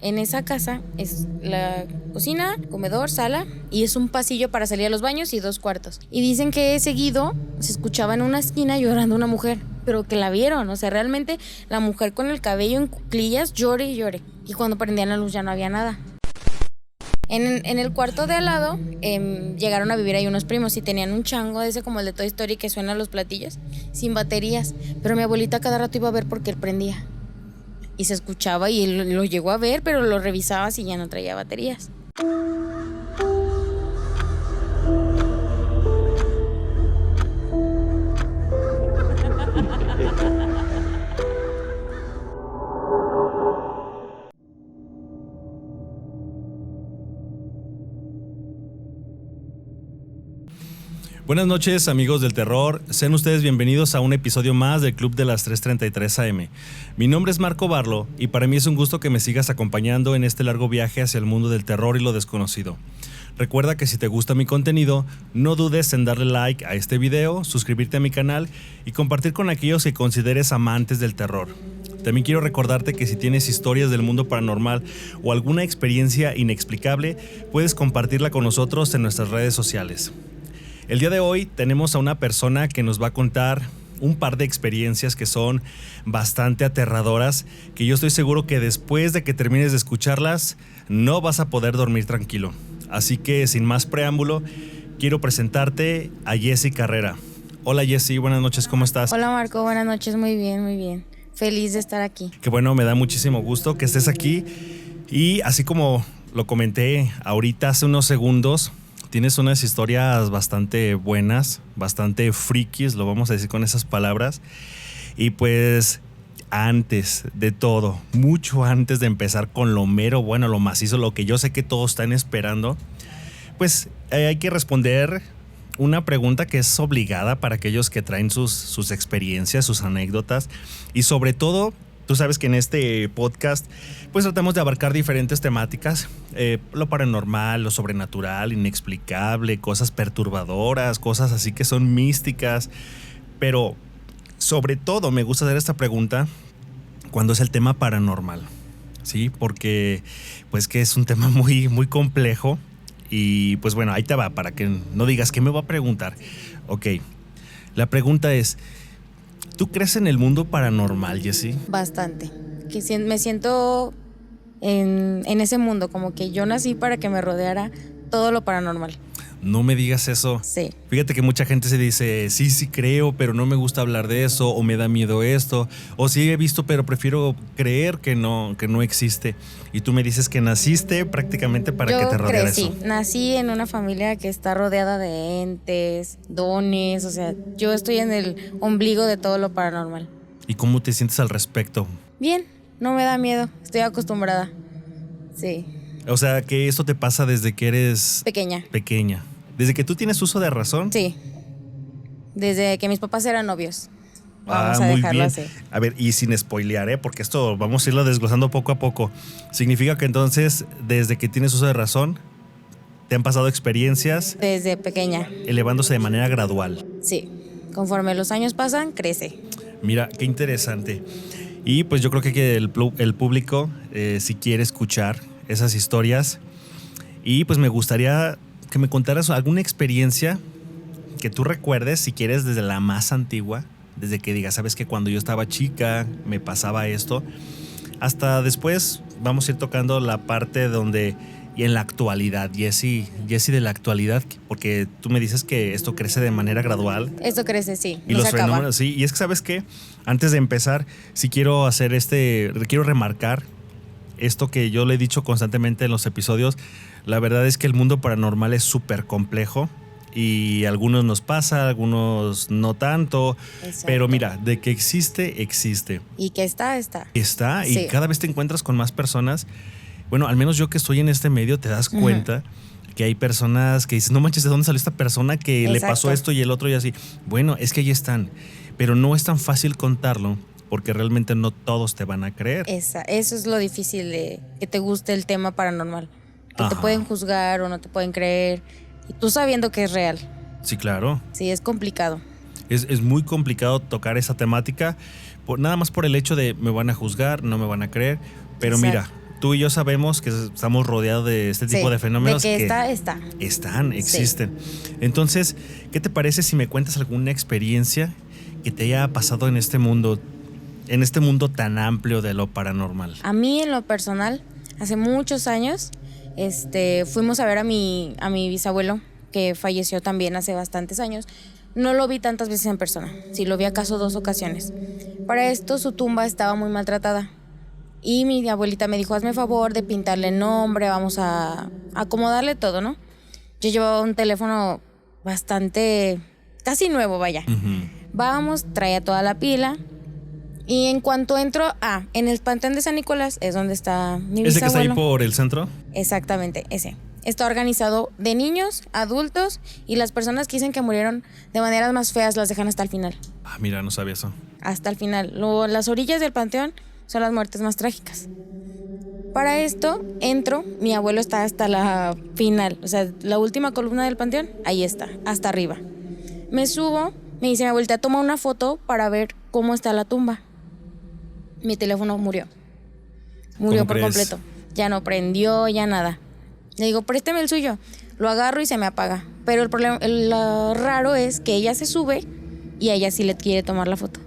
En esa casa es la cocina, comedor, sala y es un pasillo para salir a los baños y 2 cuartos. Y dicen que seguido se escuchaba en una esquina llorando una mujer, pero que la vieron, o sea, realmente la mujer con el cabello en cuclillas llore y llore. Y cuando prendían la luz ya no había nada. En el cuarto de al lado llegaron a vivir ahí unos primos y tenían un chango ese como el de Toy Story que suena a los platillos, sin baterías. Pero mi abuelita cada rato iba a ver porque él prendía. Y se escuchaba y él lo llegó a ver, pero lo revisaba si ya no traía baterías. Buenas noches, amigos del terror. Sean ustedes bienvenidos a un episodio más del Club de las 3:33 AM. Mi nombre es Marco Barlo y para mí es un gusto que me sigas acompañando en este largo viaje hacia el mundo del terror y lo desconocido. Recuerda que si te gusta mi contenido, no dudes en darle like a este video, suscribirte a mi canal y compartir con aquellos que consideres amantes del terror. También quiero recordarte que si tienes historias del mundo paranormal o alguna experiencia inexplicable, puedes compartirla con nosotros en nuestras redes sociales. El día de hoy tenemos a una persona que nos va a contar un par de experiencias que son bastante aterradoras, que yo estoy seguro que después de que termines de escucharlas no vas a poder dormir tranquilo. Así que sin más preámbulo, quiero presentarte a Jessie Carrera. Hola Jessie, buenas noches, ¿cómo estás? Hola Marco, buenas noches, muy bien, muy bien. Feliz de estar aquí. Qué bueno, me da muchísimo gusto que estés aquí. Y así como lo comenté ahorita hace unos segundos, tienes unas historias bastante buenas, bastante frikis, lo vamos a decir con esas palabras. Y pues antes de todo, mucho antes de empezar con lo mero bueno, lo macizo, lo que yo sé que todos están esperando, pues hay que responder una pregunta que es obligada para aquellos que traen sus experiencias, sus anécdotas y sobre todo, tú sabes que en este podcast pues tratamos de abarcar diferentes temáticas, lo paranormal, lo sobrenatural, inexplicable, cosas perturbadoras, cosas así que son místicas, pero sobre todo me gusta hacer esta pregunta cuando es el tema paranormal, ¿sí? Porque pues que es un tema muy, muy complejo y pues bueno, ahí te va para que no digas ¿qué me va a preguntar? Ok, la pregunta es, ¿tú crees en el mundo paranormal, Jessie? Bastante. Que me siento en ese mundo, como que yo nací para que me rodeara todo lo paranormal. No me digas eso. Sí. Fíjate que mucha gente se dice, sí creo, pero no me gusta hablar de eso, o me da miedo esto, o sí he visto, pero prefiero creer que no existe. Y tú me dices que naciste prácticamente para que te rodeara eso. Sí, nací en una familia que está rodeada de entes, dones, o sea, yo estoy en el ombligo de todo lo paranormal. ¿Y cómo te sientes al respecto? Bien, no me da miedo, estoy acostumbrada. Sí. O sea, que esto te pasa desde que eres pequeña. ¿Desde que tú tienes uso de razón? Sí. Desde que mis papás eran novios. Vamos a muy dejarlo bien. así. A ver, y sin spoilear, porque esto vamos a irlo desglosando poco a poco. Significa que entonces, desde que tienes uso de razón, te han pasado experiencias. Desde pequeña. Elevándose de manera gradual. Sí. Conforme los años pasan, crece. Mira, qué interesante. Y pues yo creo que el público, si quiere escuchar esas historias, y pues me gustaría que me contaras alguna experiencia que tú recuerdes, si quieres, desde la más antigua, desde que digas, sabes que cuando yo estaba chica me pasaba esto, hasta después vamos a ir tocando la parte donde, y en la actualidad, Jessie de la actualidad, porque tú me dices que esto crece de manera gradual. Esto crece, sí. Y los fenómenos, sí. Y es que, ¿sabes qué? Antes de empezar, sí quiero remarcar esto que yo le he dicho constantemente en los episodios. La verdad es que el mundo paranormal es súper complejo y a algunos nos pasa, a algunos no tanto. Exacto. Pero mira, de que existe. Y que está. Está, sí. Y cada vez te encuentras con más personas. Bueno, al menos yo que estoy en este medio te das cuenta que hay personas que dicen, no manches, ¿de dónde salió esta persona que Exacto. le pasó esto y el otro y así? Bueno, es que ahí están, pero no es tan fácil contarlo porque realmente no todos te van a creer. Eso es lo difícil de que te guste el tema paranormal. Que Ajá. te pueden juzgar o no te pueden creer. Y tú sabiendo que es real. Sí, claro. Sí, es complicado. Es muy complicado tocar esa temática, nada más por el hecho de me van a juzgar, no me van a creer. Pero Exacto. mira, tú y yo sabemos que estamos rodeados de este tipo Sí, de fenómenos de que que está. existen. Entonces, ¿qué te parece si me cuentas alguna experiencia que te haya pasado en este mundo tan amplio de lo paranormal? A mí, en lo personal, hace muchos años, fuimos a ver a mi bisabuelo, que falleció también hace bastantes años. No lo vi tantas veces en persona, sí lo vi acaso 2 ocasiones. Para esto, su tumba estaba muy maltratada. Y mi abuelita me dijo, hazme favor de pintarle el nombre, vamos a acomodarle todo, ¿no? Yo llevaba un teléfono bastante, casi nuevo, vaya. Uh-huh. Vamos, traía toda la pila. Y en cuanto entro, en el Panteón de San Nicolás es donde está mi bisabuelo. ¿Ese que está ahí por el centro? Exactamente, ese. Está organizado de niños, adultos, y las personas que dicen que murieron de maneras más feas las dejan hasta el final. Ah, mira, no sabía eso. Hasta el final. Las orillas del panteón son las muertes más trágicas. Para esto, entro, mi abuelo está hasta la final, o sea, la última columna del panteón, ahí está, hasta arriba. Me subo, me dice mi abuelita, toma una foto para ver cómo está la tumba. Mi teléfono murió. Murió por completo. Ya no prendió, ya nada. Le digo, présteme el suyo. Lo agarro y se me apaga. Pero el problema, lo raro es que ella se sube y a ella sí le quiere tomar la foto.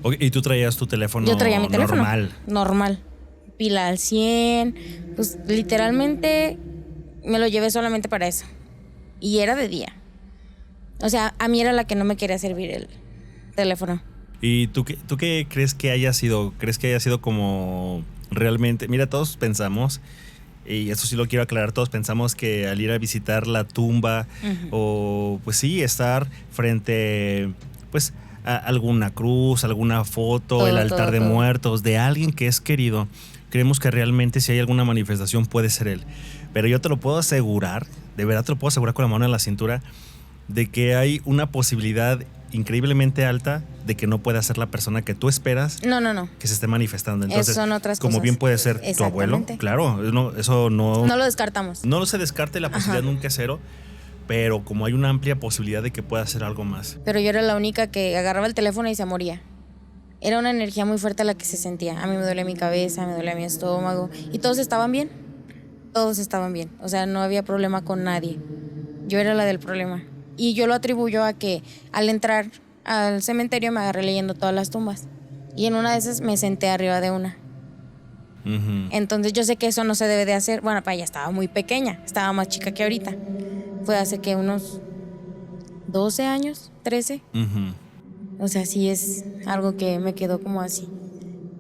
Okay, ¿y tú traías tu teléfono? Yo traía mi teléfono. Normal. Pila al 100. Pues literalmente me lo llevé solamente para eso. Y era de día. O sea, a mí era la que no me quería servir el teléfono. ¿Y tú qué crees que haya sido? ¿Crees que haya sido como realmente? Mira, todos pensamos, y eso sí lo quiero aclarar, todos pensamos que al ir a visitar la tumba, uh-huh, o pues sí, estar frente pues a alguna cruz, alguna foto, el altar de muertos de alguien que es querido, creemos que realmente si hay alguna manifestación puede ser él. Pero yo te lo puedo asegurar, de verdad te lo puedo asegurar con la mano en la cintura, de que hay una posibilidad increíblemente alta de que no pueda ser la persona que tú esperas. No. Que se esté manifestando. Entonces, son otras como cosas. Bien puede ser tu abuelo. Claro, eso no. No lo descartamos. No se descarte, la posibilidad nunca es cero, pero como hay una amplia posibilidad de que pueda ser algo más. Pero yo era la única que agarraba el teléfono y se moría. Era una energía muy fuerte la que se sentía. A mí me duele mi cabeza, me duele mi estómago. Y todos estaban bien. Todos estaban bien. O sea, no había problema con nadie. Yo era la del problema. Y yo lo atribuyo a que al entrar al cementerio me agarré leyendo todas las tumbas. Y en una de esas me senté arriba de una. Uh-huh. Entonces yo sé que eso no se debe de hacer. Bueno, para ella estaba muy pequeña. Estaba más chica que ahorita. Fue hace que unos 12 años, 13. Uh-huh. O sea, sí es algo que me quedó como así.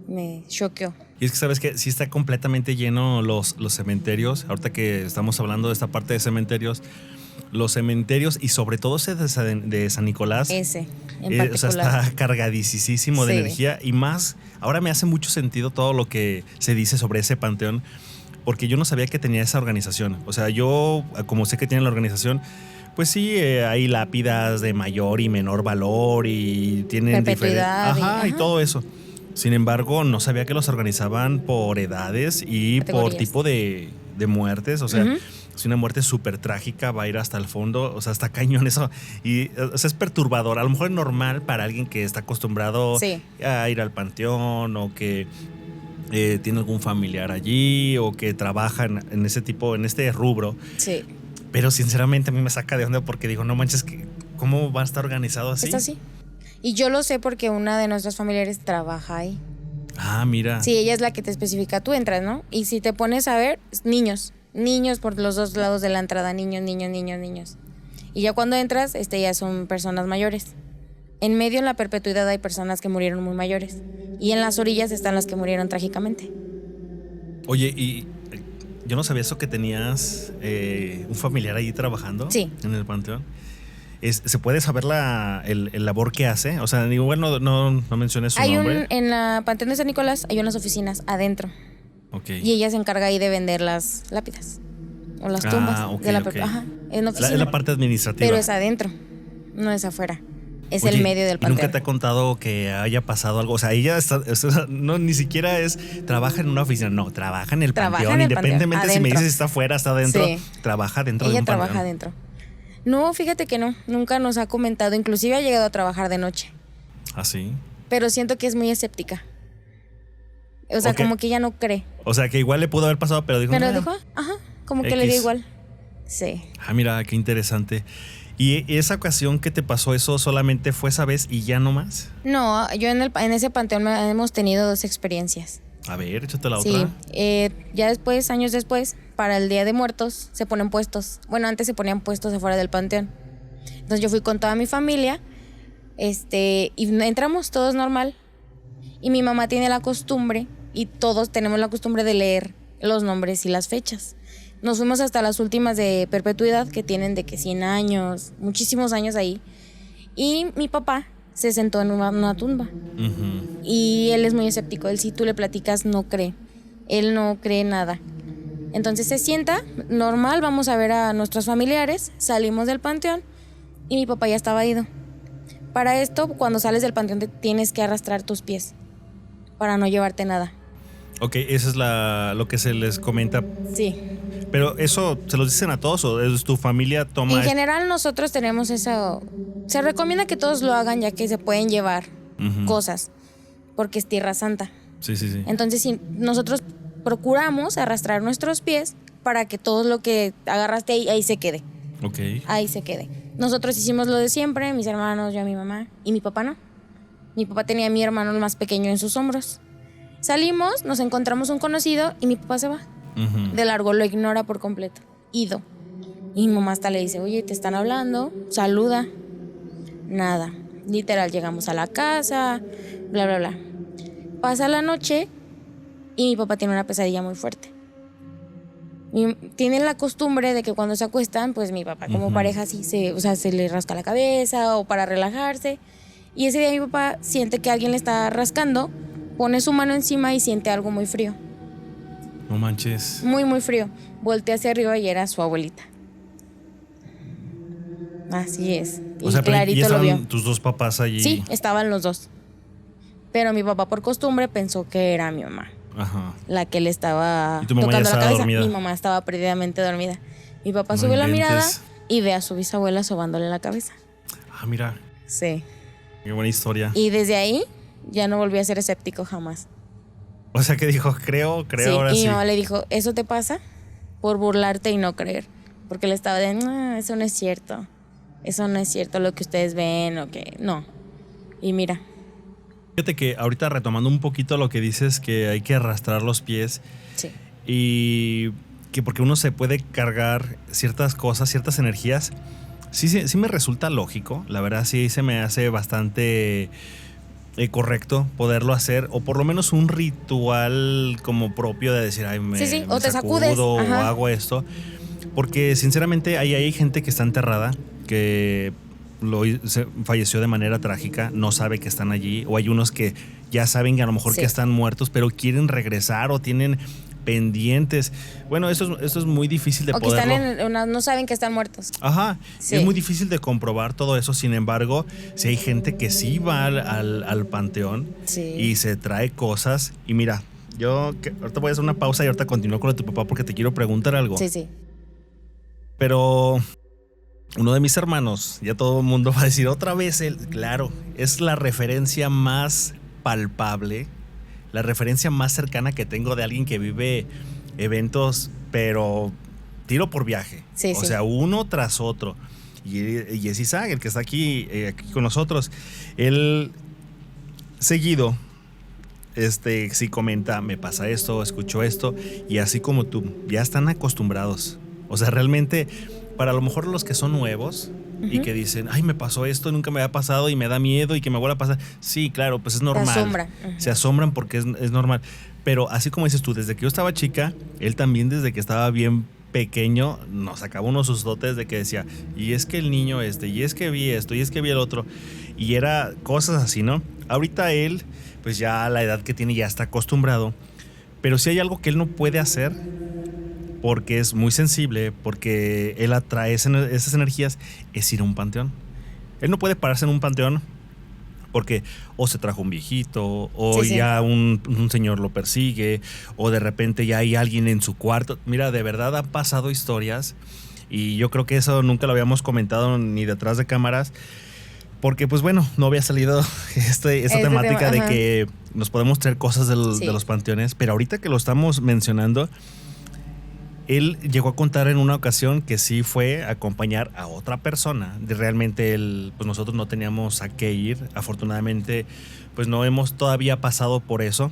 Me choqueó. Y es que sabes que sí está completamente lleno los cementerios. Ahorita que estamos hablando de esta parte de cementerios, los cementerios y sobre todo ese de San Nicolás. Ese, en particular. O sea, está cargadísimo de energía y más. Ahora me hace mucho sentido todo lo que se dice sobre ese panteón, porque yo no sabía que tenía esa organización. O sea, yo, como sé que tiene la organización, pues sí, hay lápidas de mayor y menor valor y tienen perpetuidad y todo eso. Sin embargo, no sabía que los organizaban por edades y por tipo de muertes. O sea, uh-huh, si una muerte súper trágica va a ir hasta el fondo, o sea, está cañón eso. Y o sea, es perturbador. A lo mejor es normal para alguien que está acostumbrado a ir al panteón o que tiene algún familiar allí o que trabaja en ese tipo, en este rubro. Sí. Pero sinceramente a mí me saca de onda porque digo, no manches, ¿cómo va a estar organizado así? Está así. Y yo lo sé porque una de nuestras familiares trabaja ahí. Ah, mira. Sí, ella es la que te especifica, tú entras, ¿no? Y si te pones a ver, niños por los dos lados de la entrada, niños. Y ya cuando entras, ya son personas mayores. En medio, en la perpetuidad, hay personas que murieron muy mayores. Y en las orillas están las que murieron trágicamente. Oye, y yo no sabía eso, que tenías un familiar ahí trabajando. Sí. En el panteón. ¿Se puede saber el labor que hace? O sea, digo, bueno, no menciones su nombre. En la Panteón de San Nicolás hay unas oficinas adentro. Okay. Y ella se encarga ahí de vender las lápidas o las tumbas de la Ajá, en oficina. Es la parte administrativa. Pero es adentro, no es afuera. Es el medio del panteón. ¿Y nunca te ha contado que haya pasado algo? O sea, ella no, ni siquiera trabaja en una oficina, no, trabaja en el panteón. Independientemente si me dices si está afuera, está adentro, trabaja dentro de un panteón. Ella trabaja adentro. No, fíjate que no, nunca nos ha comentado, inclusive ha llegado a trabajar de noche. ¿Ah, sí? Pero siento que es muy escéptica. O sea, Ok. como que ella no cree. O sea, que igual le pudo haber pasado, pero dijo... Pero "No". dijo, ajá, como que le dio X. igual. Sí. Ah, mira, qué interesante. ¿Y esa ocasión que te pasó eso solamente fue esa vez y ya no más? No, yo en ese panteón hemos tenido 2 experiencias. A ver, échate la Sí, otra. ya después, años después, para el Día de Muertos se ponen puestos. Bueno, antes se ponían puestos afuera del panteón. Entonces yo fui con toda mi familia, y entramos todos normal. Y mi mamá tiene la costumbre, y todos tenemos la costumbre de leer los nombres y las fechas. Nos fuimos hasta las últimas de perpetuidad, que tienen de que 100 años, muchísimos años ahí. Y mi papá se sentó en una tumba. Ujú. Y él es muy escéptico. Él, si tú le platicas, no cree. Él no cree nada. Entonces se sienta, normal, vamos a ver a nuestros familiares, salimos del panteón y mi papá ya estaba ido. Para esto, cuando sales del panteón, te tienes que arrastrar tus pies para no llevarte nada. Ok, eso es lo que se les comenta. Sí. Pero ¿eso se los dicen a todos o es tu familia toma? En general, nosotros tenemos eso. Se recomienda que todos lo hagan, ya que se pueden llevar Ujú. cosas, porque es Tierra Santa. Sí, sí, sí. Entonces, si nosotros procuramos arrastrar nuestros pies para que todo lo que agarraste ahí se quede. Ok. Ahí se quede. Nosotros hicimos lo de siempre, mis hermanos, yo, mi mamá, y mi papá no. Mi papá tenía a mi hermano el más pequeño en sus hombros. Salimos, nos encontramos un conocido y mi papá se va. Ujú. De largo, lo ignora por completo. Ido. Y mi mamá hasta le dice, oye, te están hablando, saluda. Nada. Literal, llegamos a la casa, bla, bla, bla. Pasa la noche y mi papá tiene una pesadilla muy fuerte. Tienen la costumbre de que cuando se acuestan, pues mi papá como Ujú. pareja sí se le rasca la cabeza o para relajarse. Y ese día mi papá siente que alguien le está rascando, pone su mano encima y siente algo muy frío. No manches. Muy, muy frío. Voltea hacia arriba y era su abuelita. Así es. O sea, pero clarito ¿y lo vio. estaban tus dos papás allí? Sí, estaban los dos. Pero mi papá por costumbre pensó que era mi mamá Ajá. la que le estaba ¿Y tu mamá ya tocando la estaba cabeza. dormida? Mi mamá estaba perdidamente dormida. Mi papá No sube la inventes. mirada y ve a su bisabuela sobándole la cabeza. Ah, mira, Sí. qué buena historia. Y desde ahí ya no volví a ser escéptico jamás. O sea que dijo, creo, Sí, ahora y sí. mi mamá le dijo, eso te pasa por burlarte y no creer. Porque le estaba de, no, eso no es cierto. Eso no es cierto lo que ustedes ven o que... No. Y mira, Fíjate que ahorita retomando un poquito lo que dices, que hay que arrastrar los pies sí. y que porque uno se puede cargar ciertas cosas, ciertas energías, sí me resulta lógico. La verdad sí se me hace bastante correcto poderlo hacer, o por lo menos un ritual como propio de decir, ay, Sí, me o te sacudes, sacudo, o ajá. hago esto. Porque sinceramente hay gente que está enterrada, que falleció de manera trágica, no sabe que están allí, o hay unos que ya saben que a lo mejor Sí. que están muertos, pero quieren regresar o tienen pendientes. Bueno, esto es muy difícil de O que poderlo. están no saben que están muertos. Ajá, Sí. es muy difícil de comprobar todo eso. Sin embargo, si hay gente que sí va al panteón Sí. y se trae cosas. Y mira, ahorita voy a hacer una pausa y ahorita continúo con lo de tu papá porque te quiero preguntar algo. Sí, sí. Pero uno de mis hermanos, ya todo el mundo va a decir otra vez, claro, es la referencia más palpable, la referencia más cercana que tengo de alguien que vive eventos, pero tiro por viaje. Sí, o sí. sea, uno tras otro. Y es Isaac, el que está aquí con nosotros. Él seguido sí comenta, me pasa esto, escucho esto, y así como tú, ya están acostumbrados. O sea, realmente, para lo mejor los que son nuevos y que dicen, ay, me pasó esto, nunca me había pasado y me da miedo y que me vuelva a pasar. Sí, claro, pues es normal. Se asombran. Se asombran porque es normal. Pero así como dices tú, desde que yo estaba chica, él también desde que estaba bien pequeño nos sacaba unos sustotes de que decía, y es que el niño y es que vi esto, y es que vi el otro. Y era cosas así, ¿no? Ahorita él, pues ya a la edad que tiene ya está acostumbrado. Pero si hay algo que él no puede hacer, porque es muy sensible, porque él atrae esas energías, es ir a un panteón. Él no puede pararse en un panteón porque o se trajo un viejito, o Sí, sí. ya un señor lo persigue, o de repente ya hay alguien en su cuarto. Mira, de verdad han pasado historias, y yo creo que eso nunca lo habíamos comentado ni detrás de cámaras, Porque pues bueno, no había salido esta temática de que nos podemos traer cosas de los panteones, pero ahorita que lo estamos mencionando, él llegó a contar en una ocasión que sí fue a acompañar a otra persona. Realmente pues nosotros no teníamos a qué ir. Afortunadamente, pues no hemos todavía pasado por eso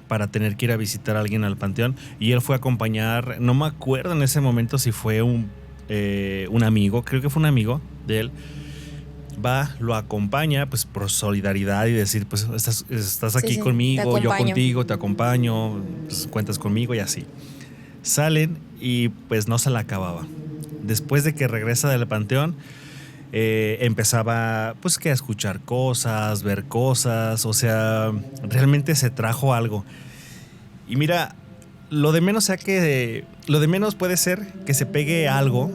para tener que ir a visitar a alguien al panteón. Y él fue a acompañar, no me acuerdo en ese momento si fue un amigo, creo que fue un amigo de él. Va, lo acompaña pues por solidaridad y decir pues estás aquí conmigo, yo contigo, te acompaño, pues, cuentas conmigo y así. Salen y pues no se la acababa. Después de que regresa del panteón, empezaba pues que a escuchar cosas, ver cosas, o sea, realmente se trajo algo. Y mira, lo de menos puede ser que se pegue algo,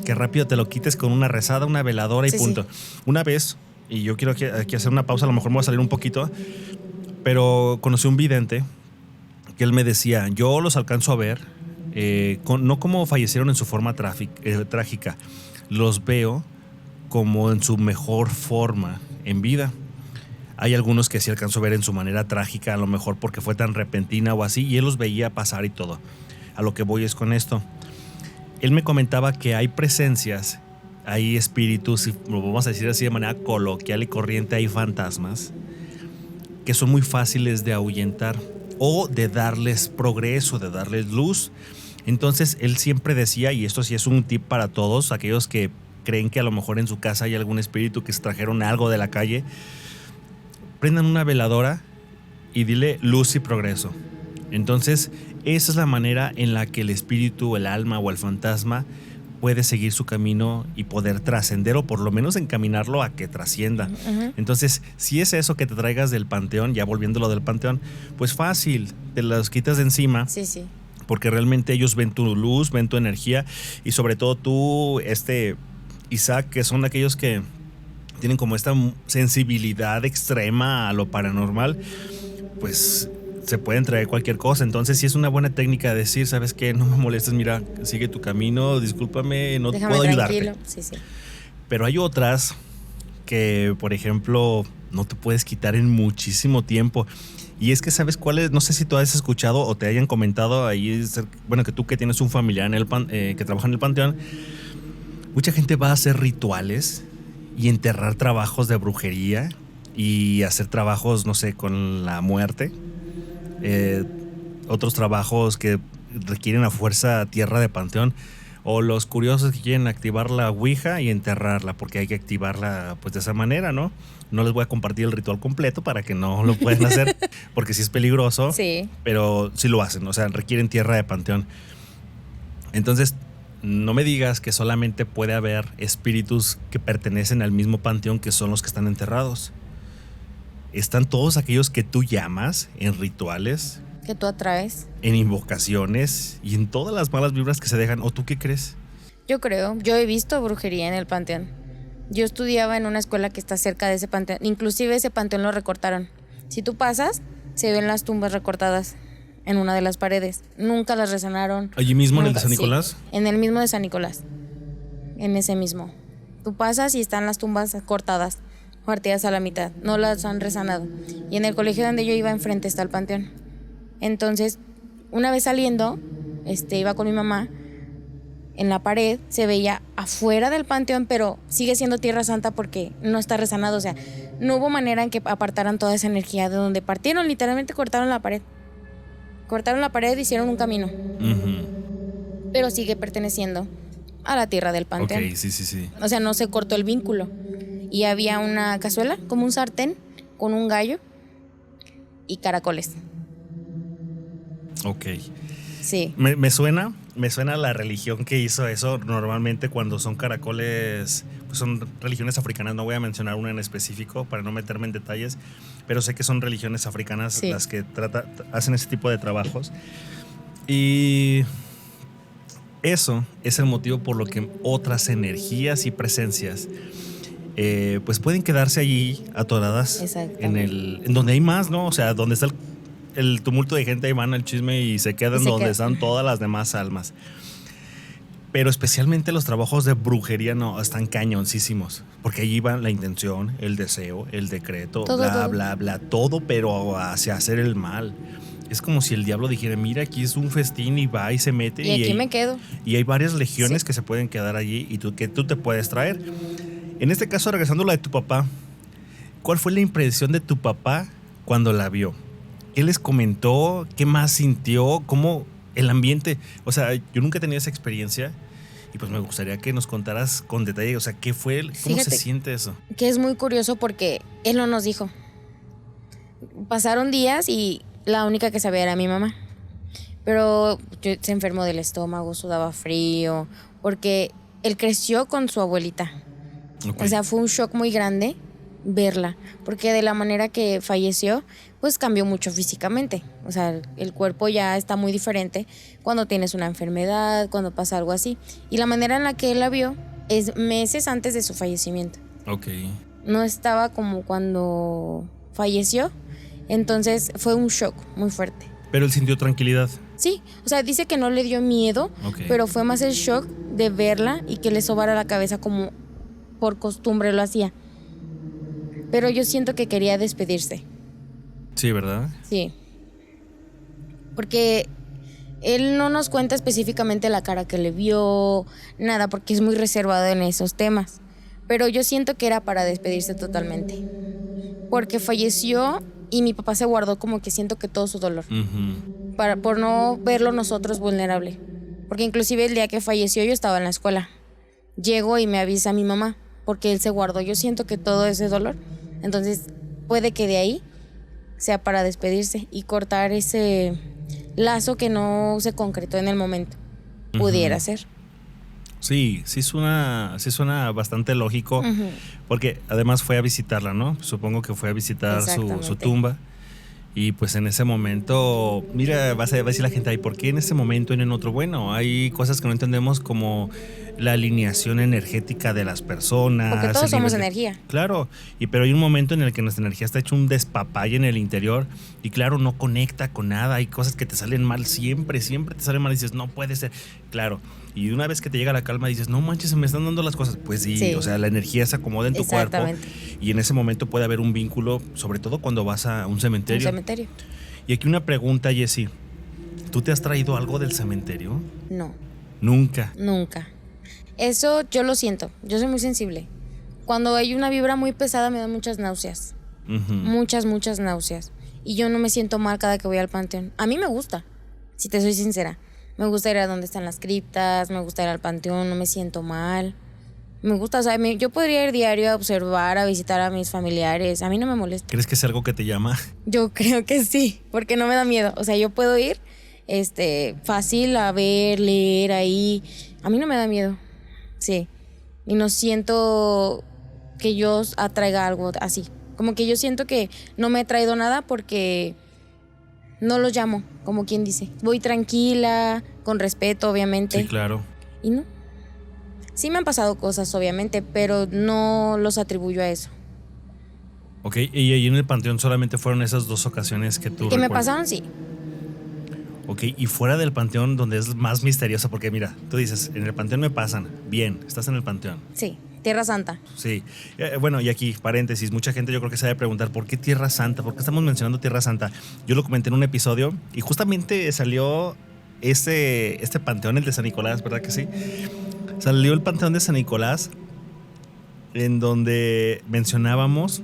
que rápido te lo quites con una rezada, una veladora y punto. Una vez, y yo quiero aquí hacer una pausa, a lo mejor me voy a salir un poquito, pero conocí un vidente que él me decía, yo los alcanzo a ver, no como fallecieron en su forma trágica, los veo como en su mejor forma en vida. Hay algunos que sí alcanzo a ver en su manera trágica, a lo mejor porque fue tan repentina o así, y él los veía pasar y todo. A lo que voy es con esto. Él me comentaba que hay presencias, hay espíritus, y lo vamos a decir así de manera coloquial y corriente, hay fantasmas que son muy fáciles de ahuyentar o de darles progreso, de darles luz. Entonces él siempre decía, y esto sí es un tip para todos, aquellos que creen que a lo mejor en su casa hay algún espíritu que se trajeron algo de la calle, prendan una veladora y dile luz y progreso. Entonces esa es la manera en la que el espíritu, el alma o el fantasma puede seguir su camino y poder trascender, o por lo menos encaminarlo a que trascienda. Uh-huh. Entonces, si es eso que te traigas del panteón, ya volviéndolo del panteón, pues fácil, te los quitas de encima. Sí. Porque realmente ellos ven tu luz, ven tu energía, y sobre todo tú, Isaac, que son aquellos que tienen como esta sensibilidad extrema a lo paranormal, pues se pueden traer cualquier cosa. Entonces sí es una buena técnica decir, ¿sabes qué? No me molestes, mira, sigue tu camino, discúlpame, no déjame puedo tranquilo. ayudarte. Sí. Pero hay otras que, por ejemplo, no te puedes quitar en muchísimo tiempo. Y es que, ¿sabes cuál es? No sé si tú has escuchado o te hayan comentado ahí, bueno, que tú que tienes un familiar que trabaja en el panteón, mucha gente va a hacer rituales y enterrar trabajos de brujería y hacer trabajos, no sé, con la muerte. Otros trabajos que requieren a fuerza tierra de panteón, o los curiosos que quieren activar la ouija y enterrarla, porque hay que activarla pues de esa manera, ¿no? No les voy a compartir el ritual completo para que no lo puedan hacer, porque sí es peligroso, sí, pero sí lo hacen, o sea, requieren tierra de panteón. Entonces, no me digas que solamente puede haber espíritus que pertenecen al mismo panteón que son los que están enterrados. Están todos aquellos que tú llamas en rituales, que tú atraes, en invocaciones y en todas las malas vibras que se dejan. ¿O tú qué crees? Yo he visto brujería en el panteón. Yo estudiaba en una escuela que está cerca de ese panteón. Inclusive ese panteón lo recortaron. Si tú pasas, se ven las tumbas recortadas en una de las paredes. Nunca las resanaron. ¿Allí mismo en el de San Nicolás? Sí, en el mismo de San Nicolás. En ese mismo. Tú pasas y están las tumbas cortadas, partidas a la mitad. No las han resanado. Y en el colegio donde yo iba, enfrente está el panteón. Entonces, una vez saliendo, iba con mi mamá. En la pared se veía afuera del panteón, pero sigue siendo Tierra Santa porque no está resanado. O sea, no hubo manera en que apartaran toda esa energía de donde partieron. Literalmente cortaron la pared. Cortaron la pared y hicieron un camino. Uh-huh. Pero sigue perteneciendo a la tierra del panteón. Ok, sí. O sea, no se cortó el vínculo. Y había una cazuela, como un sartén, con un gallo y caracoles. Ok. Sí. Me suena la religión que hizo eso. Normalmente cuando son caracoles, pues son religiones africanas. No voy a mencionar una en específico para no meterme en detalles, pero sé que son religiones africanas, sí, las que hacen ese tipo de trabajos. Y eso es el motivo por lo que otras energías y presencias pues pueden quedarse allí atoradas en donde hay más, ¿no? O sea, donde está el tumulto de gente, ahí van el chisme y se quedan donde están todas las demás almas. Pero especialmente los trabajos de brujería no están cañoncísimos. Porque allí va la intención, el deseo, el decreto, Todo, bla, todo. bla, bla, todo, pero hacia hacer el mal. Es como si el diablo dijera, mira, aquí es un festín y va y se mete. Y aquí me quedo. Y hay varias legiones Sí. que se pueden quedar allí y que tú te puedes traer. En este caso, regresando a la de tu papá, ¿cuál fue la impresión de tu papá cuando la vio? ¿Qué les comentó? ¿Qué más sintió? ¿Cómo el ambiente? O sea, yo nunca he tenido esa experiencia y pues me gustaría que nos contaras con detalle, o sea, ¿qué fue? ¿Cómo Fíjate se siente eso? que es muy curioso porque él no nos dijo. Pasaron días y la única que sabía era mi mamá. Pero se enfermó del estómago, sudaba frío, porque él creció con su abuelita. Ok. O sea, fue un shock muy grande verla, porque de la manera que falleció, pues cambió mucho físicamente. O sea, el cuerpo ya está muy diferente cuando tienes una enfermedad, cuando pasa algo así. Y la manera en la que él la vio es meses antes de su fallecimiento. Ok. No estaba como cuando falleció, entonces fue un shock muy fuerte. Pero él sintió tranquilidad. Sí, o sea, dice que no le dio miedo, Ok. pero fue más el shock de verla y que le sobara la cabeza como por costumbre lo hacía. Pero yo siento que quería despedirse. Sí, ¿verdad? Sí. Porque él no nos cuenta específicamente la cara que le vio, nada, porque es muy reservado en esos temas. Pero yo siento que era para despedirse totalmente. Porque falleció y mi papá se guardó como que siento que todo su dolor. Ujú. Por no verlo nosotros vulnerable. Porque inclusive el día que falleció yo estaba en la escuela. Llego y me avisa mi mamá, porque él se guardó. Yo siento que todo ese dolor. Entonces puede que de ahí sea para despedirse y cortar ese lazo que no se concretó en el momento. Pudiera ser. Sí suena bastante lógico, Ujú. porque además fue a visitarla, ¿no? Supongo que fue a visitar su Exactamente. tumba. Y pues en ese momento, mira, va a decir la gente, ay, ¿por qué en ese momento y no en otro? Bueno, hay cosas que no entendemos como la alineación energética de las personas. Porque todos el somos nivel de- energía. Claro, pero hay un momento en el que nuestra energía está hecho un despapalle en el interior y claro, no conecta con nada. Hay cosas que te salen mal siempre te salen mal y dices, no puede ser. Claro, y una vez que te llega la calma dices, no manches, se me están dando las cosas. Pues sí, Sí. o sea, la energía se acomoda en tu cuerpo Exactamente. y en ese momento puede haber un vínculo, sobre todo cuando vas a un cementerio. Un cementerio. Y aquí una pregunta, Jessie. ¿Tú te has traído algo del cementerio? No, Nunca. nunca. Eso yo lo siento. Yo soy muy sensible. Cuando hay una vibra muy pesada me dan muchas náuseas. Ujú. Muchas náuseas. Y yo no me siento mal cada que voy al panteón. A mí me gusta, si te soy sincera. Me gusta ir a donde están las criptas, me gusta ir al panteón, no me siento mal. Me gusta, o sea, yo podría ir diario a observar, a visitar a mis familiares. A mí no me molesta. ¿Crees que es algo que te llama? Yo creo que sí, porque no me da miedo. O sea, yo puedo ir fácil a ver, leer ahí. A mí no me da miedo. Sí. Y no siento que yo atraiga algo así. Como que yo siento que no me he traído nada porque no los llamo, como quien dice. Voy tranquila, con respeto, obviamente. Sí, claro. Y no. Sí me han pasado cosas, obviamente, pero no los atribuyo a eso. Ok, y ahí en el panteón solamente fueron esas 2 ocasiones que tú Que me recuerdas. pasaron, sí. Ok, y fuera del panteón donde es más misterioso, porque mira, tú dices, en el panteón me pasan. Bien, estás en el panteón. Sí, Tierra Santa. Sí. Bueno, y aquí, paréntesis, mucha gente yo creo que se debe preguntar, ¿por qué Tierra Santa? ¿Por qué estamos mencionando Tierra Santa? Yo lo comenté en un episodio y justamente salió este panteón, el de San Nicolás, ¿verdad que sí? Salió el panteón de San Nicolás, en donde mencionábamos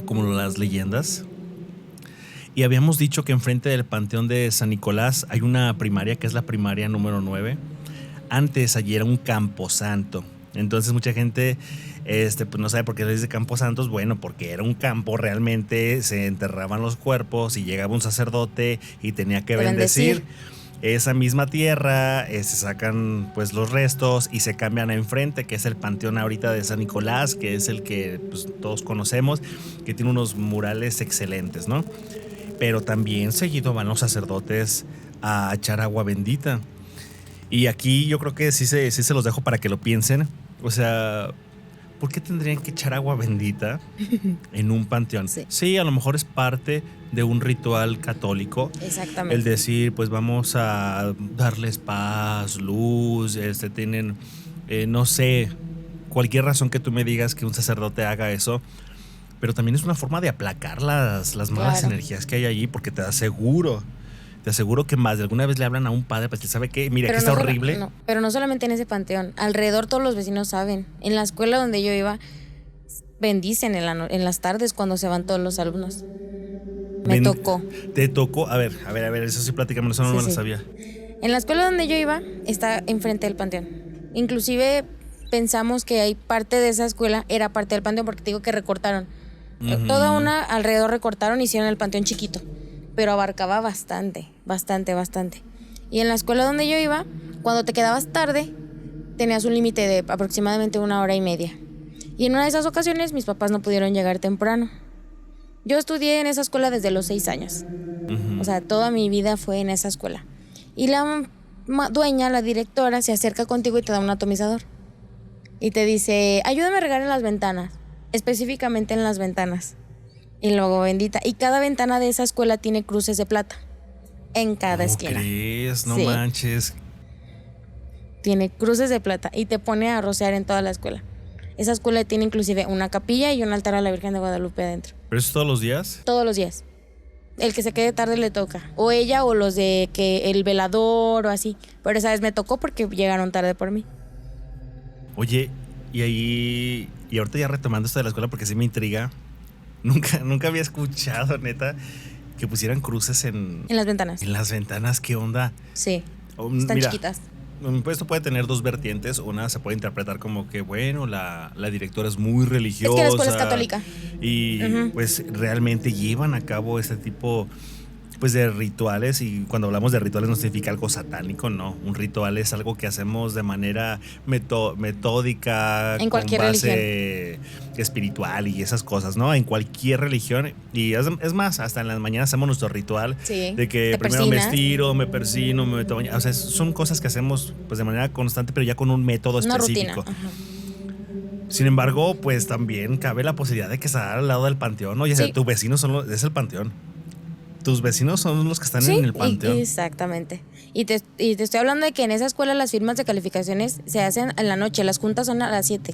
como las leyendas. Y habíamos dicho que enfrente del panteón de San Nicolás hay una primaria, que es la primaria número 9. Antes allí era un camposanto. Entonces mucha gente pues no sabe por qué se dice camposantos. Bueno, porque era un campo, realmente se enterraban los cuerpos y llegaba un sacerdote y tenía que bendecir esa misma tierra. Se sacan pues los restos y se cambian a enfrente, que es el panteón ahorita de San Nicolás, que es el que pues, todos conocemos, que tiene unos murales excelentes, ¿no? Pero también seguido van los sacerdotes a echar agua bendita. Y aquí yo creo que sí se los dejo para que lo piensen. O sea, ¿por qué tendrían que echar agua bendita en un panteón? Sí, a lo mejor es parte de un ritual católico. Exactamente. El decir, pues vamos a darles paz, luz, tienen, no sé, cualquier razón que tú me digas que un sacerdote haga eso, pero también es una forma de aplacar las malas energías que hay allí, porque te aseguro que más de alguna vez le hablan a un padre, pues sabe que, mira, pero que está horrible. No, pero no solamente en ese panteón, alrededor todos los vecinos saben. En la escuela donde yo iba, bendicen en las tardes cuando se van todos los alumnos. Me tocó. ¿Te tocó? A ver, eso sí, platícame, eso no me lo sabía. En la escuela donde yo iba, está enfrente del panteón. Inclusive pensamos que hay parte de esa escuela, era parte del panteón, porque te digo que recortaron. Toda una alrededor recortaron y hicieron el panteón chiquito, pero abarcaba bastante. Y en la escuela donde yo iba, cuando te quedabas tarde, tenías un límite de aproximadamente 1 hora y media. Y en una de esas ocasiones, mis papás no pudieron llegar temprano. Yo estudié en esa escuela desde los 6 años. O sea, toda mi vida fue en esa escuela. Y la dueña, la directora, se acerca contigo y te da un atomizador. Y te dice, ayúdame a regar en las ventanas. Específicamente en las ventanas. Y luego bendita. Y cada ventana de esa escuela tiene cruces de plata. En cada esquina. ¿Cómo crees? No manches. Tiene cruces de plata. Y te pone a rociar en toda la escuela. Esa escuela tiene inclusive una capilla y un altar a la Virgen de Guadalupe adentro. ¿Pero eso todos los días? Todos los días. El que se quede tarde le toca. O ella o los de que el velador o así. Pero esa vez me tocó porque llegaron tarde por mí. Oye, y ahorita ya retomando esto de la escuela porque sí me intriga. Nunca había escuchado, neta, que pusieran cruces en las ventanas. En las ventanas, ¿qué onda? Sí, están chiquitas. Pues esto puede tener dos vertientes. Una se puede interpretar como que, bueno, la directora es muy religiosa. Es que la escuela es católica. Y pues realmente llevan a cabo este tipo pues de rituales, y cuando hablamos de rituales no significa algo satánico, no. Un ritual es algo que hacemos de manera metódica, en cualquier con base religión espiritual y esas cosas, ¿no? En cualquier religión. Y es más, hasta en las mañanas hacemos nuestro ritual de que primero me estiro, me persino, me meto a bañar. O sea, son cosas que hacemos pues de manera constante, pero ya con un método específico. Rutina. Sin embargo, pues también cabe la posibilidad de que estar al lado del panteón. Oye, tu vecino es el panteón. Tus vecinos son los que están en el panteón. Exactamente. Y te estoy hablando de que en esa escuela las firmas de calificaciones se hacen en la noche. Las juntas son a las 7.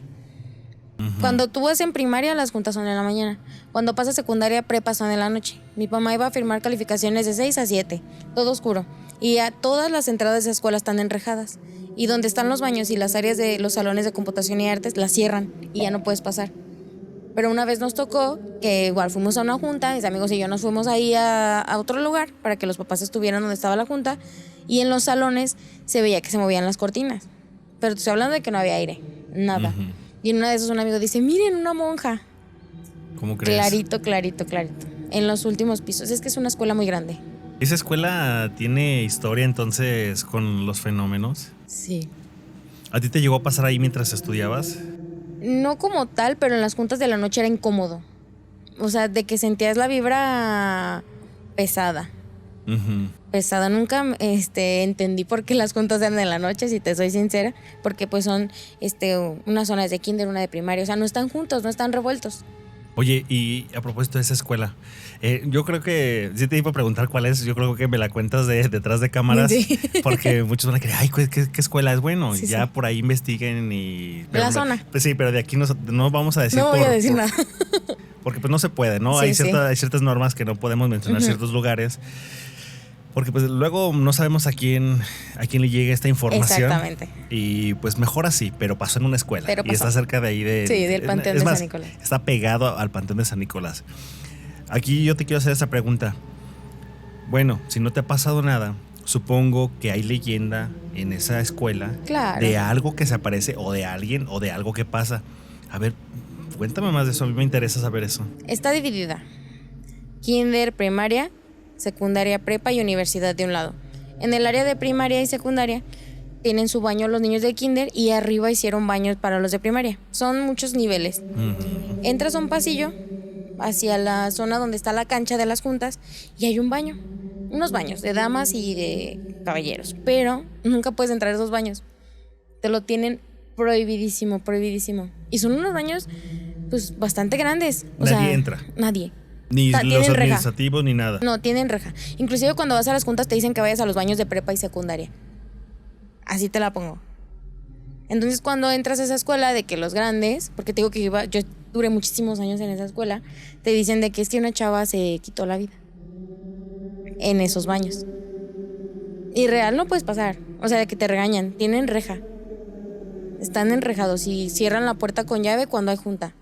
Cuando tú vas en primaria, las juntas son en la mañana. Cuando pasas secundaria, prepa son en la noche. Mi mamá iba a firmar calificaciones de 6 a 7, todo oscuro. Y a todas las entradas de esa escuela están enrejadas. Y donde están los baños y las áreas de los salones de computación y artes, las cierran y ya no puedes pasar. Pero una vez nos tocó que igual fuimos a una junta, mis amigos y yo nos fuimos ahí a otro lugar para que los papás estuvieran donde estaba la junta, y en los salones se veía que se movían las cortinas. Pero te estoy hablando de que no había aire, nada. Y en una de esas un amigo dice, miren, una monja. ¿Cómo crees? Clarito. En los últimos pisos. Es que es una escuela muy grande. ¿Esa escuela tiene historia entonces con los fenómenos? Sí. ¿A ti te llegó a pasar ahí mientras estudiabas? No como tal, pero en las juntas de la noche era incómodo. O sea, de que sentías la vibra pesada. Pesada. Nunca entendí por qué las juntas eran en la noche, si te soy sincera. Porque pues son unas zonas de kinder, una de primaria. O sea, no están juntos, no están revueltos. Oye, y a propósito de esa escuela, yo creo que, si te iba a preguntar cuál es, yo creo que me la cuentas detrás de cámaras, porque muchos van a creer, ay, ¿qué escuela es? Bueno, ya por ahí investiguen y... La zona. Pues sí, pero de aquí no vamos a decir... No voy a decir nada. Porque pues no se puede, ¿no? Hay ciertas normas que no podemos mencionar ciertos lugares. Porque pues luego no sabemos a quién le llega esta información. Exactamente. Y pues mejor así, pero pasó en una escuela. Y está cerca de ahí del Panteón de San Nicolás. Está pegado al Panteón de San Nicolás. Aquí yo te quiero hacer esa pregunta. Bueno, si no te ha pasado nada, supongo que hay leyenda en esa escuela de algo que se aparece, o de alguien, o de algo que pasa. A ver, cuéntame más de eso, a mí me interesa saber eso. Está dividida. Kinder, primaria, secundaria, prepa y universidad de un lado. En el área de primaria y secundaria tienen su baño los niños de kinder, y arriba hicieron baños para los de primaria. Son muchos niveles. Entras a un pasillo hacia la zona donde está la cancha de las juntas y hay un baño. Unos baños de damas y de caballeros. Pero nunca puedes entrar a esos baños. Te lo tienen Prohibidísimo, prohibidísimo. Y son unos baños, pues, bastante grandes. Nadie entra. Nadie. Ni los tienen reja. administrativos ni nada. No, tienen reja. Inclusive cuando vas a las juntas te dicen que vayas a los baños de prepa y secundaria. Así te la pongo. Entonces cuando entras a esa escuela de que los grandes, porque te digo que yo duré muchísimos años en esa escuela, te dicen de que es que una chava se quitó la vida en esos baños. Y real no puedes pasar. O sea, de que te regañan. Tienen reja. Están enrejados y cierran la puerta con llave cuando hay junta.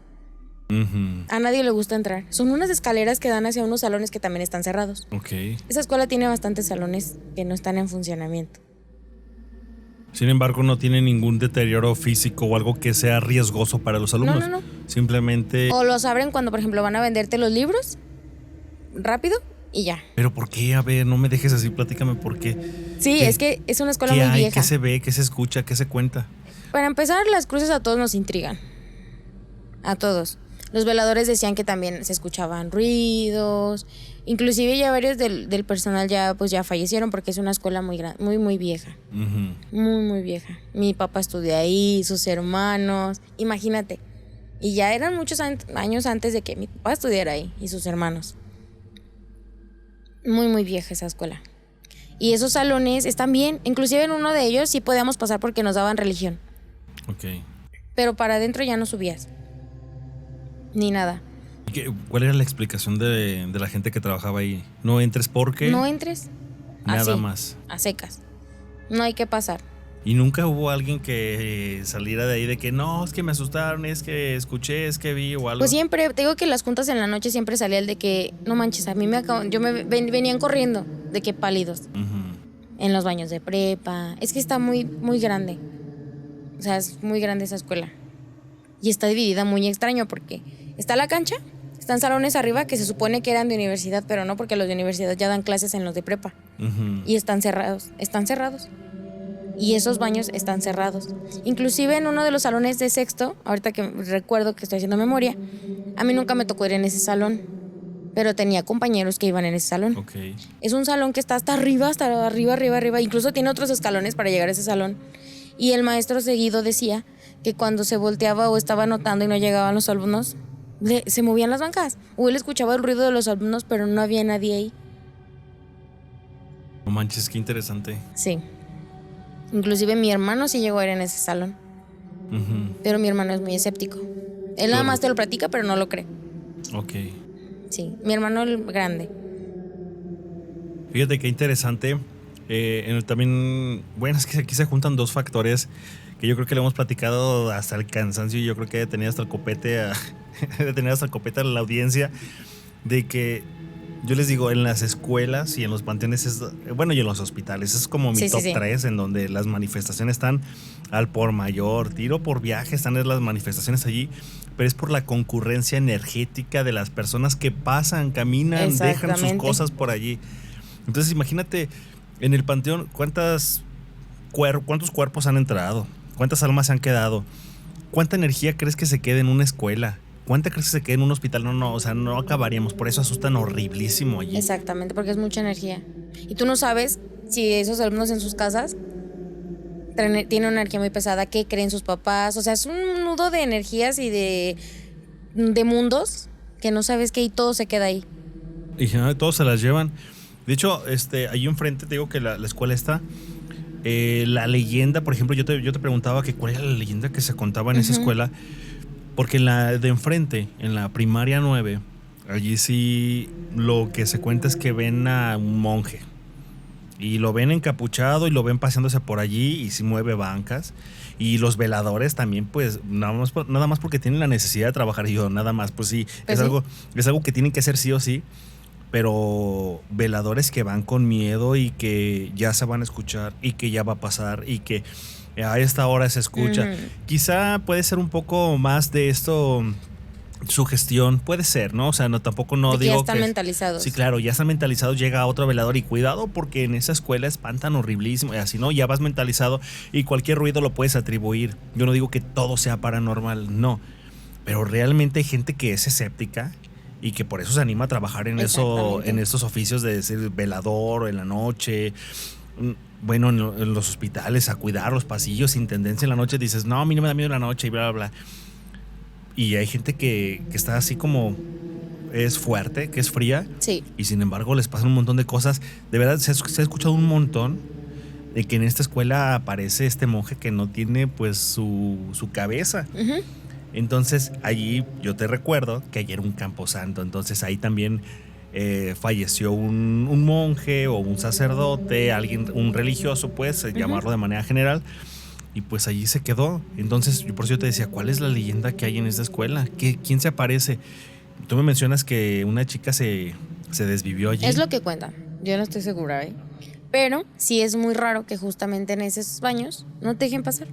Uh-huh. A nadie le gusta entrar. Son unas escaleras que dan hacia unos salones que también están cerrados. Ok. Esa escuela tiene bastantes salones que no están en funcionamiento. Sin embargo, no tiene ningún deterioro físico o algo que sea riesgoso para los alumnos. No. Simplemente... O los abren cuando, por ejemplo, van a venderte los libros rápido y ya. ¿Pero por qué? A ver, no me dejes así, platícame por qué. Sí, es que es una escuela ¿Qué muy hay? vieja. ¿Qué se ve? ¿Qué se escucha? ¿Qué se cuenta? Para empezar, las cruces a todos nos intrigan. A todos. Los veladores decían que también se escuchaban ruidos. Inclusive ya varios del personal ya fallecieron porque es una escuela muy vieja. Uh-huh. Muy vieja. Mi papá estudió ahí, sus hermanos. Imagínate. Y ya eran muchos años antes de que mi papá estudiara ahí y sus hermanos. Muy vieja esa escuela. Y esos salones están bien. Inclusive en uno de ellos sí podíamos pasar porque nos daban religión. Ok. Pero para adentro ya no subías. Ni nada. ¿Cuál era la explicación de la gente que trabajaba ahí? No entres porque... No entres. Nada así, más. A secas. No hay que pasar. ¿Y nunca hubo alguien que saliera de ahí de que no, es que me asustaron, es que escuché, es que vi o algo? Pues siempre, te digo que las juntas en la noche siempre salía el de que, no manches, a mí venían corriendo, de que pálidos. Uh-huh. En los baños de prepa. Es que está muy grande. O sea, es muy grande esa escuela. Y está dividida muy extraño porque está la cancha, están salones arriba que se supone que eran de universidad, pero no, porque los de universidad ya dan clases en los de prepa. Uh-huh. Y están cerrados. Y esos baños están cerrados. Inclusive en uno de los salones de sexto, ahorita que recuerdo que estoy haciendo memoria, a mí nunca me tocó ir en ese salón, pero tenía compañeros que iban en ese salón. Okay. Es un salón que está hasta arriba, incluso tiene otros escalones para llegar a ese salón. Y el maestro seguido decía que cuando se volteaba o estaba anotando y no llegaban los alumnos, se movían las bancas. O él escuchaba el ruido de los alumnos, pero no había nadie ahí. No manches, qué interesante. Sí. Inclusive mi hermano sí llegó a ir en ese salón. Uh-huh. Pero mi hermano es muy escéptico. Él nada más te lo platica, pero no lo cree. Ok. Sí, mi hermano el grande. Fíjate qué interesante. También, bueno, es que aquí se juntan dos factores que yo creo que le hemos platicado hasta el cansancio y yo creo que he tenido hasta el copete a la audiencia de que yo les digo, en las escuelas y en los panteones, y en los hospitales, es como mi top 3 en donde las manifestaciones están al por mayor, tiro por viaje, están las manifestaciones allí, pero es por la concurrencia energética de las personas que pasan, caminan, dejan sus cosas por allí. Entonces imagínate, en el panteón, ¿cuántos cuerpos han entrado? ¿Cuántas almas se han quedado? ¿Cuánta energía crees que se quede en una escuela? ¿Cuánta crees que se quede en un hospital? No acabaríamos. Por eso asustan horriblísimo allí. Exactamente, porque es mucha energía. Y tú no sabes si esos alumnos en sus casas tienen una energía muy pesada, qué creen sus papás. O sea, es un nudo de energías y de mundos que no sabes qué y todo se queda ahí. Y todos se las llevan. De hecho, ahí enfrente te digo que la escuela está. La leyenda, por ejemplo, yo te preguntaba que cuál era la leyenda que se contaba en esa escuela. Porque en la de enfrente, en la primaria 9, allí sí lo que se cuenta es que ven a un monje. Y lo ven encapuchado y lo ven paseándose por allí y sí mueve bancas. Y los veladores también, pues, nada más porque tienen la necesidad de trabajar. Y yo, nada más, pues sí, pues es algo que tienen que hacer sí o sí. Pero veladores que van con miedo y que ya se van a escuchar y que ya va a pasar y que a esta hora se escucha. Quizá puede ser un poco más de esto, sugestión, puede ser, ¿no? O sea, tampoco digo que... ya están mentalizados. Sí, claro, ya están mentalizados, llega otro velador y cuidado porque en esa escuela espantan horriblísimo y así, ¿no? Ya vas mentalizado y cualquier ruido lo puedes atribuir. Yo no digo que todo sea paranormal, no. Pero realmente hay gente que es escéptica y que por eso se anima a trabajar en estos oficios de ser velador o en la noche. bueno, en los hospitales, a cuidar los pasillos sin tendencia en la noche, dices, no, a mí no me da miedo la noche y bla, bla, bla. Y hay gente que está así como es fuerte, que es fría. Sí. Y sin embargo les pasan un montón de cosas. De verdad, se ha escuchado un montón de que en esta escuela aparece este monje que no tiene pues su cabeza. Uh-huh. Entonces allí yo te recuerdo que ayer era un camposanto. Entonces ahí también falleció un monje o un sacerdote, alguien, un religioso, pues, llamarlo de manera general. Y pues allí se quedó. Entonces, yo por eso yo te decía, ¿cuál es la leyenda que hay en esta escuela? ¿Quién se aparece? Tú me mencionas que una chica se desvivió allí. Es lo que cuentan. Yo no estoy segura, ¿eh? Pero sí es muy raro que justamente en esos baños no te dejen pasar.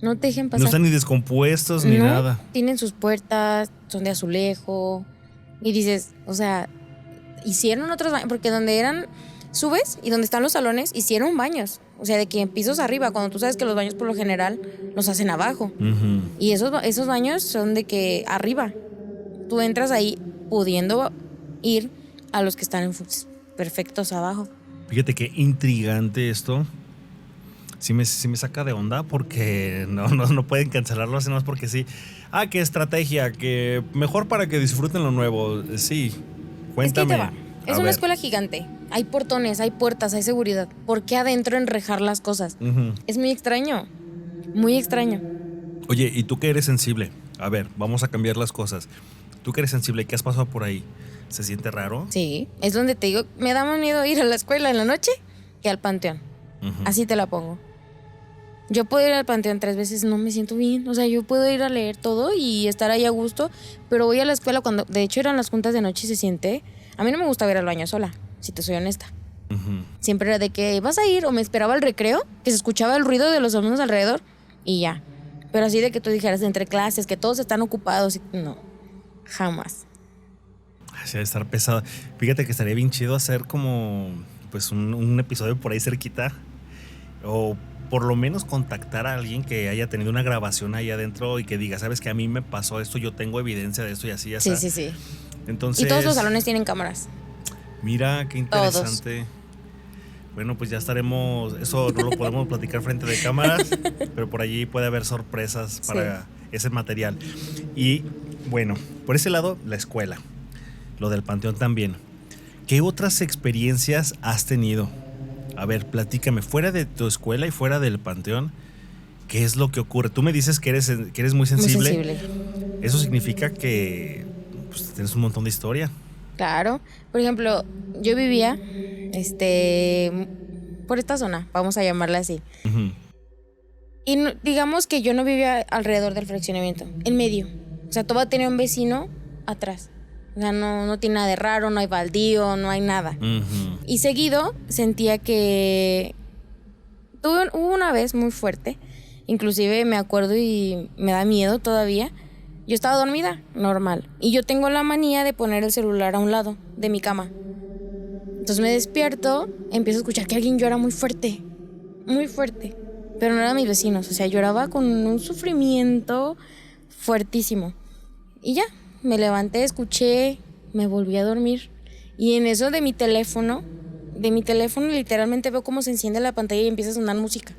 No te dejen pasar. No están ni descompuestos ni nada. Tienen sus puertas, son de azulejo. Y dices, o sea, hicieron otros baños. Porque donde eran, subes y donde están los salones, hicieron baños. O sea, de que en pisos arriba, cuando tú sabes que los baños por lo general los hacen abajo. Uh-huh. Y esos baños son de que arriba. Tú entras ahí pudiendo ir a los que están en perfectos abajo. Fíjate qué intrigante esto. Sí me saca de onda porque no pueden cancelarlo así más porque sí. Ah, qué estrategia, que mejor para que disfruten lo nuevo. Sí, cuéntame. Es que ahí te va. Es una escuela gigante. Hay portones, hay puertas, hay seguridad. ¿Por qué adentro enrejar las cosas? Uh-huh. Es muy extraño. Muy extraño. Oye, ¿y tú que eres sensible? A ver, vamos a cambiar las cosas. ¿Tú que eres sensible? ¿Qué has pasado por ahí? ¿Se siente raro? Sí, es donde te digo, me da más miedo ir a la escuela en la noche que al panteón. Uh-huh. Así te la pongo. Yo puedo ir al panteón 3 veces, no me siento bien. O sea, yo puedo ir a leer todo y estar ahí a gusto, pero voy a la escuela cuando, de hecho, eran las juntas de noche y se siente. A mí no me gusta ir al baño sola, si te soy honesta. Uh-huh. Siempre era de que vas a ir, o me esperaba el recreo, que se escuchaba el ruido de los alumnos alrededor y ya. Pero así de que tú dijeras entre clases, que todos están ocupados, no, jamás. Así debe estar pesado. Fíjate que estaría bien chido hacer como pues un episodio por ahí cerquita, o por lo menos contactar a alguien que haya tenido una grabación ahí adentro y que diga, sabes que a mí me pasó esto, yo tengo evidencia de esto y así, así. Sí. Entonces, y todos los salones tienen cámaras. Mira, qué interesante. Todos. Bueno, pues ya estaremos, eso no lo podemos platicar frente de cámaras, pero por allí puede haber sorpresas para ese material. Y bueno, por ese lado, la escuela, lo del panteón también. ¿Qué otras experiencias has tenido? A ver, platícame, fuera de tu escuela y fuera del panteón, ¿qué es lo que ocurre? Tú me dices que eres muy sensible. Muy sensible. Eso significa que pues, tienes un montón de historia. Claro. Por ejemplo, yo vivía por esta zona, vamos a llamarla así. Uh-huh. Y digamos que yo no vivía alrededor del fraccionamiento, en medio. O sea, todo tenía un vecino atrás. O sea, no tiene nada de raro, no hay baldío, no hay nada. Uh-huh. Y seguido sentía que hubo una vez muy fuerte, inclusive me acuerdo y me da miedo todavía. Yo estaba dormida, normal, y yo tengo la manía de poner el celular a un lado de mi cama. Entonces me despierto, empiezo a escuchar que alguien llora muy fuerte, pero no eran mis vecinos, o sea, lloraba con un sufrimiento fuertísimo. Y ya, me levanté, escuché, me volví a dormir. Y en eso de mi teléfono literalmente veo cómo se enciende la pantalla y empieza a sonar música.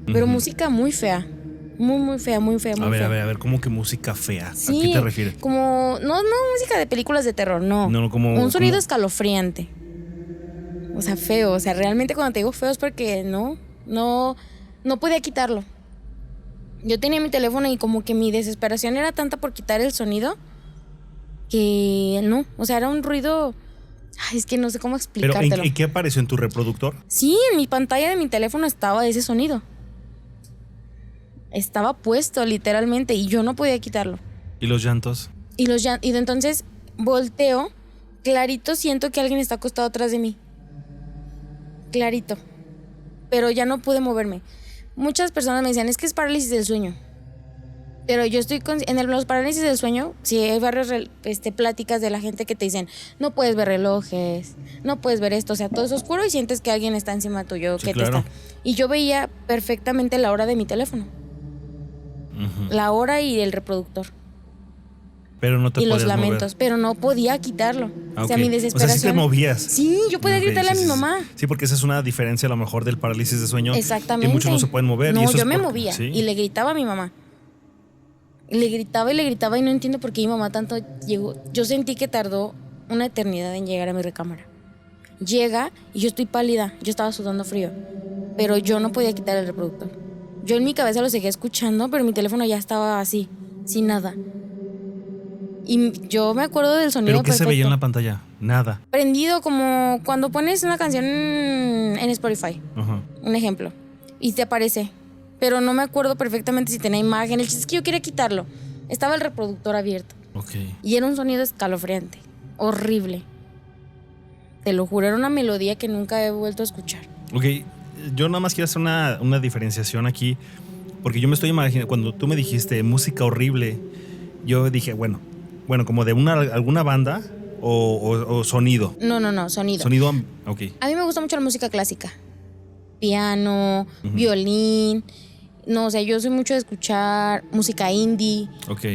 Pero música muy fea. Muy fea. A ver, ¿cómo que música fea? Sí, ¿a qué te refieres? Como, no música de películas de terror, no. Como un sonido escalofriante. O sea, feo. O sea, realmente cuando te digo feo es porque no podía quitarlo. Yo tenía mi teléfono y como que mi desesperación era tanta por quitar el sonido que no. O sea, era un ruido. Ay, es que no sé cómo explicártelo. ¿Pero en qué apareció en tu reproductor? Sí, en mi pantalla de mi teléfono estaba ese sonido. Estaba puesto literalmente y yo no podía quitarlo. ¿Y los llantos? Y de entonces volteo, clarito siento que alguien está acostado atrás de mí. Clarito. Pero ya no pude moverme. Muchas personas me decían, es que es parálisis del sueño. Pero yo estoy en los parálisis del sueño, sí hay varias pláticas de la gente que te dicen, no puedes ver relojes, no puedes ver esto, o sea, todo es oscuro y sientes que alguien está encima tuyo, sí, que claro. te está. Y yo veía perfectamente la hora de mi teléfono. Uh-huh. La hora y el reproductor. Pero no te y los podías lamentos, mover. pero no podía quitarlo. Ah, O sea, ok. mi desesperación. O sea, sí te movías. Sí, yo podía Ok, gritarle sí, a mi sí, mamá. Sí, porque esa es una diferencia a lo mejor del parálisis de sueño. Exactamente. Que muchos no se pueden mover. No, y eso yo es me porque- movía ¿sí? y le gritaba a mi mamá. Y le gritaba y no entiendo por qué mi mamá tanto llegó. Yo sentí que tardó una eternidad en llegar a mi recámara. Llega y yo estoy pálida, yo estaba sudando frío, pero yo no podía quitar el reproductor. Yo en mi cabeza lo seguía escuchando, pero mi teléfono ya estaba así, sin nada. Y yo me acuerdo del sonido ¿Pero qué se perfecto. veía en la pantalla? Nada. Prendido como cuando pones una canción en Spotify, Ajá. un ejemplo, y te aparece. Pero no me acuerdo perfectamente si tenía imagen. El chiste es que yo quería quitarlo. Estaba el reproductor abierto. Ok. Y era un sonido escalofriante. Horrible. Te lo juro, era una melodía que nunca he vuelto a escuchar. Ok, yo nada más quiero hacer una diferenciación aquí, porque yo me estoy imaginando, cuando tú me dijiste música horrible, yo dije, bueno, como de alguna banda o sonido. No, sonido. Ok. A mí me gusta mucho la música clásica. Piano, violín. No, o sea, yo soy mucho de escuchar música indie. Ok.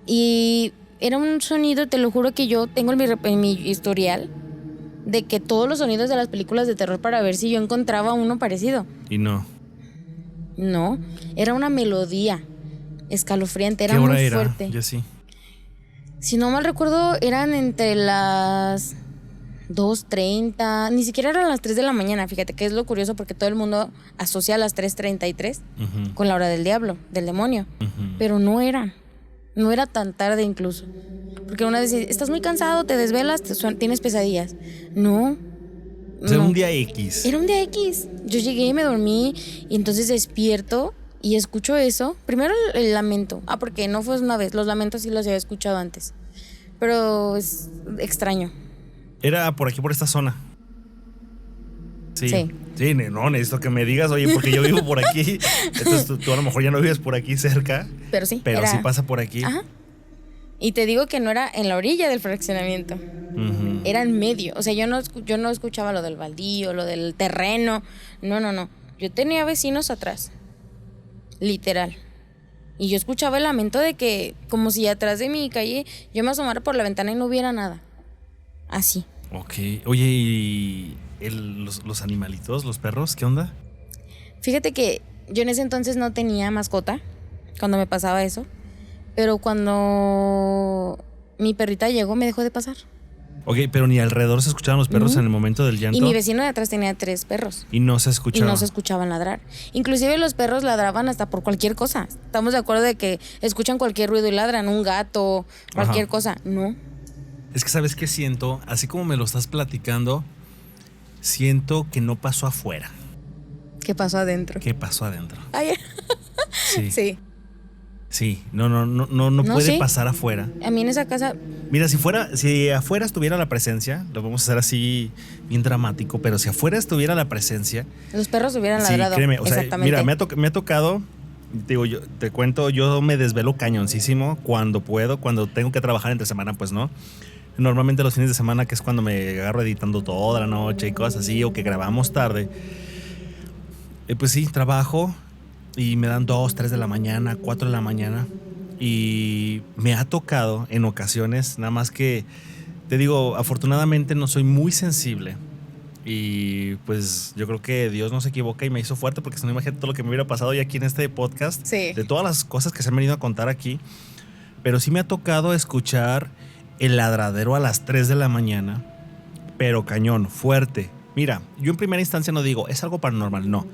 Y era un sonido, te lo juro que yo tengo en mi historial de que todos los sonidos de las películas de terror para ver si yo encontraba uno parecido. Y no. No, era una melodía escalofriante, era ¿Qué hora muy era? fuerte. Ya sí. Si no mal recuerdo, eran entre las 2:30, ni siquiera eran las 3 de la mañana, fíjate que es lo curioso porque todo el mundo asocia a las 3:33 Ujú, con la hora del diablo, del demonio, ujú. pero no era tan tarde incluso. Porque una vez dice, estás muy cansado, te desvelas, tienes pesadillas. No. O sea, no. un día X. Era un día X. Yo llegué y me dormí y entonces despierto y escucho eso. Primero el lamento. Porque no fue una vez. Los lamentos sí los había escuchado antes. Pero es extraño. Era por aquí, por esta zona. Sí. Sí. Sí, no, necesito que me digas, oye, porque yo vivo por aquí. Entonces tú a lo mejor ya no vives por aquí cerca. Pero sí. Pero era- sí pasa por aquí. Ajá. Y te digo que no era en la orilla del fraccionamiento. Ujú. Era en medio. O sea, yo no escuchaba lo del baldío, lo del terreno. No. Yo tenía vecinos atrás. Literal. Y yo escuchaba el lamento de que, como si atrás de mi calle, yo me asomara por la ventana y no hubiera nada. Así. Ok. Oye, ¿y los animalitos, los perros, qué onda? Fíjate que yo en ese entonces no tenía mascota cuando me pasaba eso. Pero cuando mi perrita llegó, me dejó de pasar. Ok, pero ni alrededor se escuchaban los perros No. en el momento del llanto. Y mi vecino de atrás tenía 3 perros. Y no se Y escuchaba. no se escuchaban ladrar. Inclusive los perros ladraban hasta por cualquier cosa. Estamos de acuerdo de que escuchan cualquier ruido y ladran, un gato, cualquier Ajá. cosa. No. Es que ¿sabes qué siento? Así como me lo estás platicando, siento que no pasó afuera. ¿Qué pasó adentro? ¿Qué pasó adentro? Ay, Sí. sí. Sí, no puede sí. pasar afuera. A mí en esa casa, Mira, si afuera estuviera la presencia, lo vamos a hacer así bien dramático, pero si afuera estuviera la presencia, los perros hubieran sí, ladrado. créeme, o sea, Exactamente. mira, me ha tocado, digo, yo te cuento, yo me desvelo cañoncísimo cuando puedo, cuando tengo que trabajar entre semana, pues no. Normalmente los fines de semana, que es cuando me agarro editando toda la noche y cosas así, o que grabamos tarde, pues sí, trabajo y me dan 2, 3 de la mañana, 4 de la mañana. Y me ha tocado en ocasiones, nada más que, te digo, afortunadamente no soy muy sensible. Y pues yo creo que Dios no se equivoca y me hizo fuerte, porque si no, imagínate todo lo que me hubiera pasado ya aquí en este podcast. Sí. De todas las cosas que se han venido a contar aquí. Pero sí me ha tocado escuchar el ladradero a las 3 de la mañana, pero cañón, fuerte. Mira, yo en primera instancia no digo, es algo paranormal, no.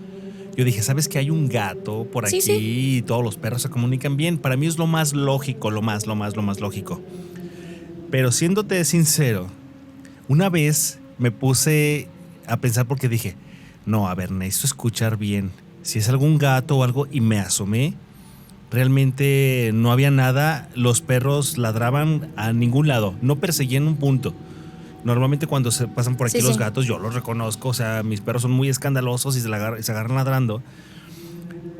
Yo dije, ¿sabes que hay un gato por aquí? Sí. Y todos los perros se comunican bien. Para mí es lo más lógico, lo más lógico. Pero siéndote sincero, una vez me puse a pensar porque dije, no, a ver, necesito escuchar bien. Si es algún gato o algo, y me asomé, realmente no había nada. Los perros ladraban a ningún lado, no perseguían un punto. Normalmente cuando se pasan por aquí Sí, los sí. gatos, yo los reconozco. O sea, mis perros son muy escandalosos y se agarran ladrando.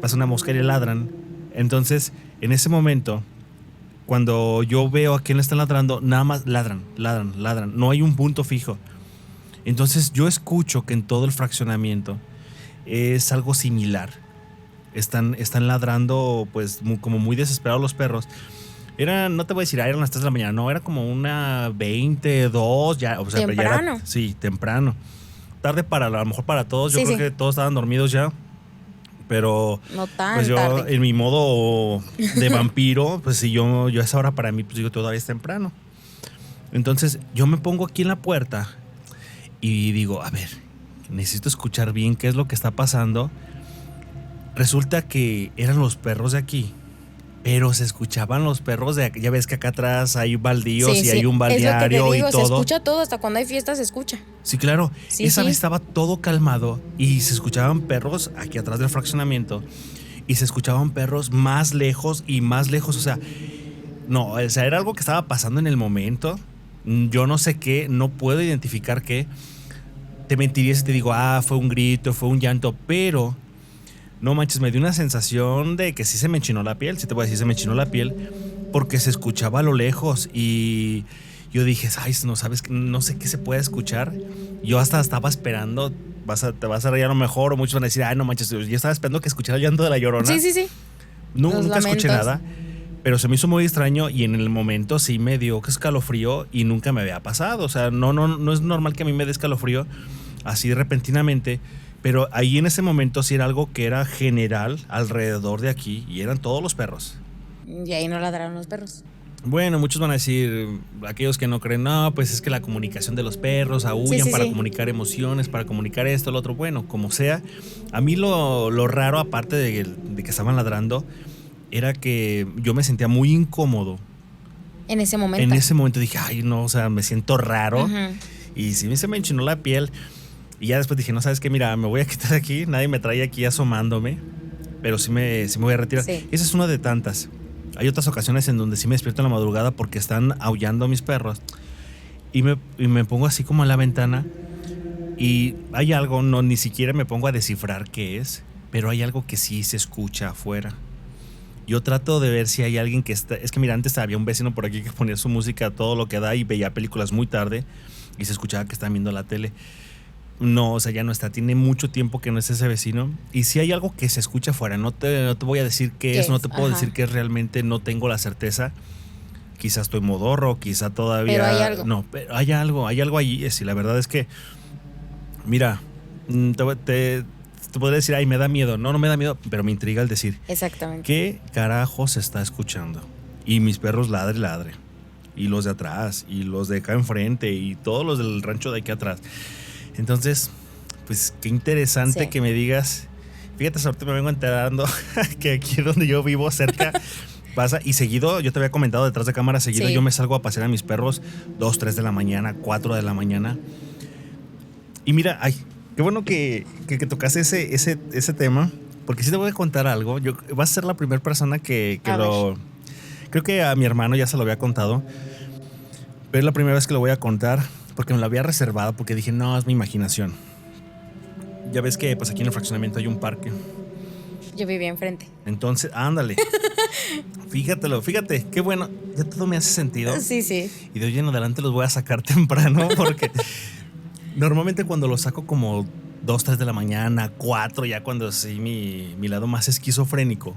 Pasa una mosca y le ladran. Entonces, en ese momento, cuando yo veo a quién le están ladrando, nada más ladran. No hay un punto fijo. Entonces, yo escucho que en todo el fraccionamiento es algo similar. Están ladrando, pues, como muy desesperados los perros. No te voy a decir, eran las 3 de la mañana, no, era como una 20, 2, ya, o sea, Temprano. pero ya sí, temprano. Tarde a lo mejor para todos, yo Sí, creo sí. que todos estaban dormidos ya. Pero No tan pues yo tarde. en mi modo de vampiro, pues si yo a esa hora para mí, pues digo, todavía es temprano. Entonces yo me pongo aquí en la puerta y digo, a ver, necesito escuchar bien qué es lo que está pasando. Resulta que eran los perros de aquí, pero se escuchaban los perros de aquí. Ya ves que acá atrás hay baldíos Sí, y sí. hay un Es lo que te balneario digo, y se todo. escucha todo, hasta cuando hay fiestas se escucha. Sí, claro. Sí, Esa sí. vez estaba todo calmado y se escuchaban perros aquí atrás del fraccionamiento y se escuchaban perros más lejos y más lejos. O sea, no, o sea, era algo que estaba pasando en el momento. Yo no sé qué, no puedo identificar qué. Te mentiría si te digo, fue un grito, fue un llanto, pero no manches, me dio una sensación de que sí se me enchinó la piel. Sí te voy a decir, se me enchinó la piel porque se escuchaba a lo lejos y yo dije, ay, no sabes, no sé qué se puede escuchar. Yo hasta estaba esperando, te vas a reír a lo mejor, o muchos van a decir, ay, no manches, yo estaba esperando que escuchara el llanto de la Llorona. Sí, sí, sí. Los Nunca escuché lamentos. nada, pero se me hizo muy extraño y en el momento sí me dio escalofrío y nunca me había pasado. O sea, no es normal que a mí me dé escalofrío así repentinamente. Pero ahí en ese momento sí era algo que era general alrededor de aquí y eran todos los perros. Y ahí no ladraron los perros. Bueno, muchos van a decir, aquellos que no creen, no, pues es que la comunicación de los perros aúllan Sí, para sí. comunicar emociones, para comunicar esto, lo otro. Bueno, como sea, a mí lo raro, aparte de que estaban ladrando, era que yo me sentía muy incómodo. En ese momento. En ese momento dije, ay, no, o sea, me siento raro. Ujú. Y sí se me enchinó la piel. Y ya después dije, no, ¿sabes qué? Mira, me voy a quitar aquí. Nadie me trae aquí asomándome. Pero sí me voy a retirar. Sí. Esa es una de tantas. Hay otras ocasiones en donde sí me despierto en la madrugada porque están aullando mis perros. Y me pongo así como a la ventana. Y hay algo, no, ni siquiera me pongo a descifrar qué es. Pero hay algo que sí se escucha afuera. Yo trato de ver si hay alguien que está... Es que mira, antes había un vecino por aquí que ponía su música a todo lo que da y veía películas muy tarde. Y se escuchaba que estaban viendo la tele. No, o sea, ya no está. Tiene mucho tiempo que no es ese vecino. Y si hay algo que se escucha afuera, no te voy a decir qué es, no te puedo decir qué es realmente, no tengo la certeza. Quizás estoy modorro, quizá todavía... Pero hay algo. No, pero hay algo allí. Sí, la verdad es que, mira, te podría decir, ay, me da miedo. No me da miedo, pero me intriga el decir, Exactamente. ¿qué carajo se está escuchando? Y mis perros ladre. Y los de atrás, y los de acá enfrente, y todos los del rancho de aquí atrás. Entonces, pues qué interesante Sí. que me digas. Fíjate, ahorita me vengo enterando que aquí donde yo vivo, cerca, pasa. Y seguido, yo te había comentado detrás de cámara, seguido Sí. yo me salgo a pasear a mis perros 2, 3 de la mañana, 4 de la mañana. Y mira, ay, qué bueno que tocaste ese tema, porque sí te voy a contar algo. Vas a ser la primera persona que A lo... Creo que a mi hermano ya se lo había contado, pero es la primera vez que lo voy a contar. Porque me lo había reservado, porque dije, no, es mi imaginación. Ya ves que pues aquí en el fraccionamiento hay un parque. Yo vivía enfrente. Entonces, ándale. Fíjate, qué bueno. Ya todo me hace sentido. Sí, sí. Y de hoy en adelante los voy a sacar temprano, porque normalmente cuando los saco como 2, 3 de la mañana, 4, ya cuando sí mi lado más esquizofrénico.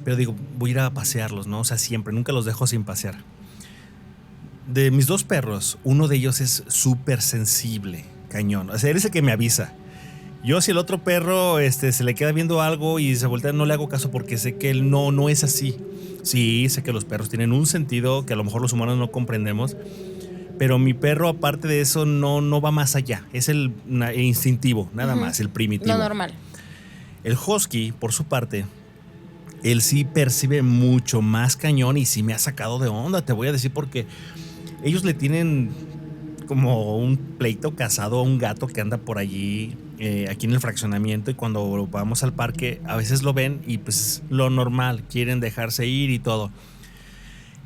Pero digo, voy a ir a pasearlos, ¿no? O sea, siempre, nunca los dejo sin pasear. De mis 2 perros, uno de ellos es súper sensible, cañón. O sea, él es el que me avisa. Yo, si el otro perro se le queda viendo algo y se voltea, no le hago caso porque sé que él no es así. Sí, sé que los perros tienen un sentido que a lo mejor los humanos no comprendemos. Pero mi perro, aparte de eso, no va más allá. Es el instintivo, nada más, el primitivo. Lo normal. El husky, por su parte, él sí percibe mucho más cañón y sí me ha sacado de onda. Te voy a decir porque ellos le tienen como un pleito casado a un gato que anda por allí, aquí en el fraccionamiento, y cuando vamos al parque a veces lo ven y pues lo normal, quieren dejarse ir y todo.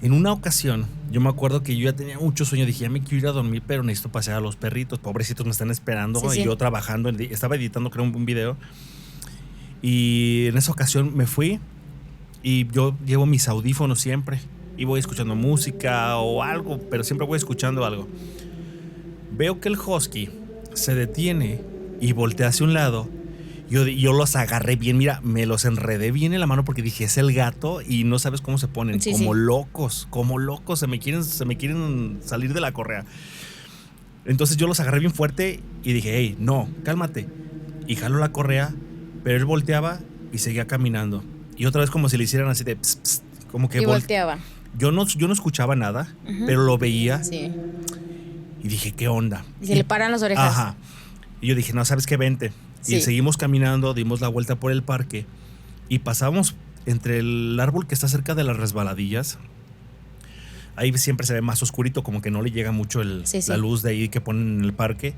En una ocasión, yo me acuerdo que yo ya tenía mucho sueño, dije, ya me quiero ir a dormir, pero necesito pasear a los perritos, pobrecitos me están esperando, Sí, sí. y yo trabajando, estaba editando creo un video, y en esa ocasión me fui y yo llevo mis audífonos siempre y voy escuchando música o algo, pero siempre voy escuchando algo. Veo que el husky se detiene y voltea hacia un lado, y Yo los agarré bien, mira, me los enredé bien en la mano porque dije, es el gato y no sabes cómo se ponen, Sí, como sí. locos, se me quieren salir de la correa. Entonces yo los agarré bien fuerte y dije, hey, no, cálmate. Y jalo la correa, pero él volteaba y seguía caminando. Y otra vez como si le hicieran así de pss, pss, como que Y volteaba. Yo no escuchaba nada, Ujú. pero lo veía Sí. y dije, ¿qué onda? Y se le paran las orejas. Ajá. Y yo dije, no, ¿sabes qué? Vente. Sí. Y seguimos caminando, dimos la vuelta por el parque y pasamos entre el árbol que está cerca de las resbaladillas. Ahí siempre se ve más oscurito, como que no le llega mucho Sí, sí. la luz de ahí que ponen en el parque.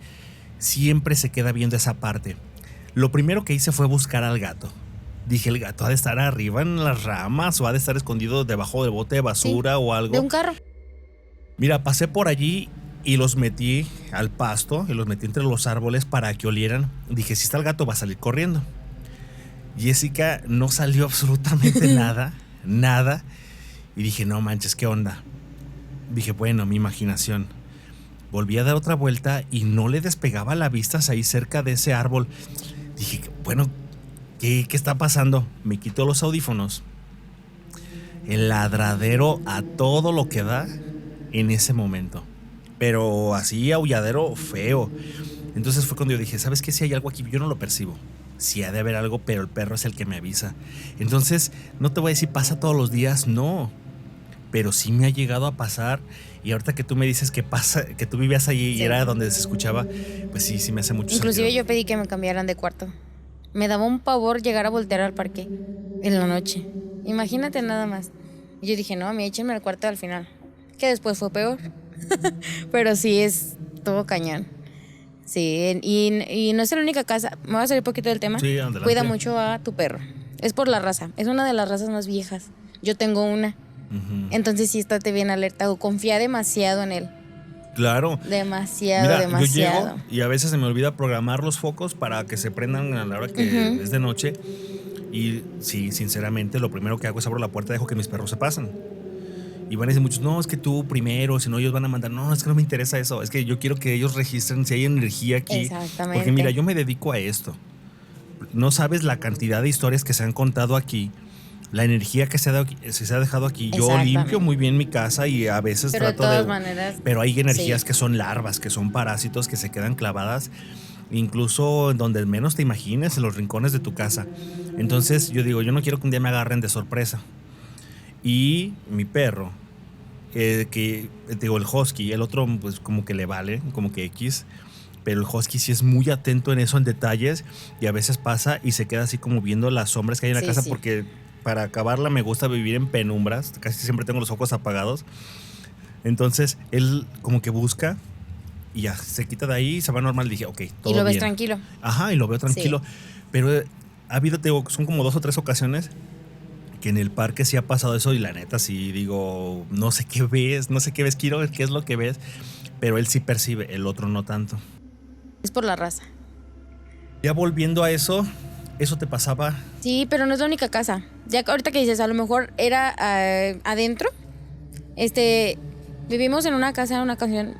Siempre se queda viendo esa parte. Lo primero que hice fue buscar al gato. Dije, el gato ha de estar arriba en las ramas o ha de estar escondido debajo del bote de basura Sí, o algo. de un carro. Mira, pasé por allí y los metí al pasto y los metí entre los árboles para que olieran. Dije, si está el gato va a salir corriendo. Jessica, no salió absolutamente nada, nada. Y dije, no manches, ¿qué onda? Dije, bueno, mi imaginación. Volví a dar otra vuelta y no le despegaba la vista ahí cerca de ese árbol. Dije, bueno, ¿qué está pasando? Me quito los audífonos. El ladradero a todo lo que da en ese momento. Pero así aulladero feo. Entonces fue cuando yo dije, ¿sabes qué? Si hay algo aquí, yo no lo percibo. Sí ha de haber algo, pero el perro es el que me avisa. Entonces, no te voy a decir pasa todos los días, no. Pero sí me ha llegado a pasar. Y ahorita que tú me dices que pasa, que tú vivías allí y Sí. era donde se escuchaba, pues sí me hace mucho Inclusive sentido. yo pedí que me cambiaran de cuarto. Me daba un pavor llegar a voltear al parque en la noche. Imagínate nada más. Y yo dije, no, mí échenme al cuarto al final. Que después fue peor. Pero sí es todo cañón. Sí, y no es la única casa. Me voy a salir un poquito del tema. Sí, adelante. Cuida mucho a tu perro. Es por la raza. Es una de las razas más viejas. Yo tengo una. Ujú. Entonces sí, estate bien alerta o confía demasiado en él. Claro. Demasiado, Mira, demasiado. yo llego y a veces se me olvida programar los focos para que se prendan a la hora que Ujú. es de noche. Y sí, sinceramente, lo primero que hago es abro la puerta y dejo que mis perros se pasen. Y van a decir muchos, no, es que tú primero, si no ellos van a mandar, no, es que no me interesa eso, es que yo quiero que ellos registren si hay energía aquí. Exactamente. Porque mira, yo me dedico a esto. No sabes la cantidad de historias que se han contado aquí, la energía que se ha dejado aquí. Yo Exactamente. limpio muy bien mi casa y a veces Pero de trato todas maneras. Pero hay energías Sí. que son larvas, que son parásitos, que se quedan clavadas incluso en donde menos te imagines, en los rincones de tu casa. Entonces yo digo, yo no quiero que un día me agarren de sorpresa. Y mi perro, que digo, el husky, el otro pues como que le vale, como que X, pero el husky sí es muy atento en eso, en detalles, y a veces pasa y se queda así como viendo las sombras que hay en la Sí, casa, sí. porque para acabarla me gusta vivir en penumbras, casi siempre tengo los ojos apagados. Entonces él como que busca y ya se quita de ahí y se va normal. Dije, ok, todo Y lo ves bien. tranquilo. Ajá, y lo veo tranquilo. Pero ha habido, te digo, son como 2 o 3 ocasiones que en el parque sí ha pasado eso y la neta sí digo, no sé qué ves, quiero ver qué es lo que ves, pero él sí percibe, el otro no tanto. Es por la raza. Ya volviendo a eso te pasaba. Sí, pero no es la única casa. Ya que ahorita que dices, a lo mejor era adentro. Vivimos en una casa, una ocasión,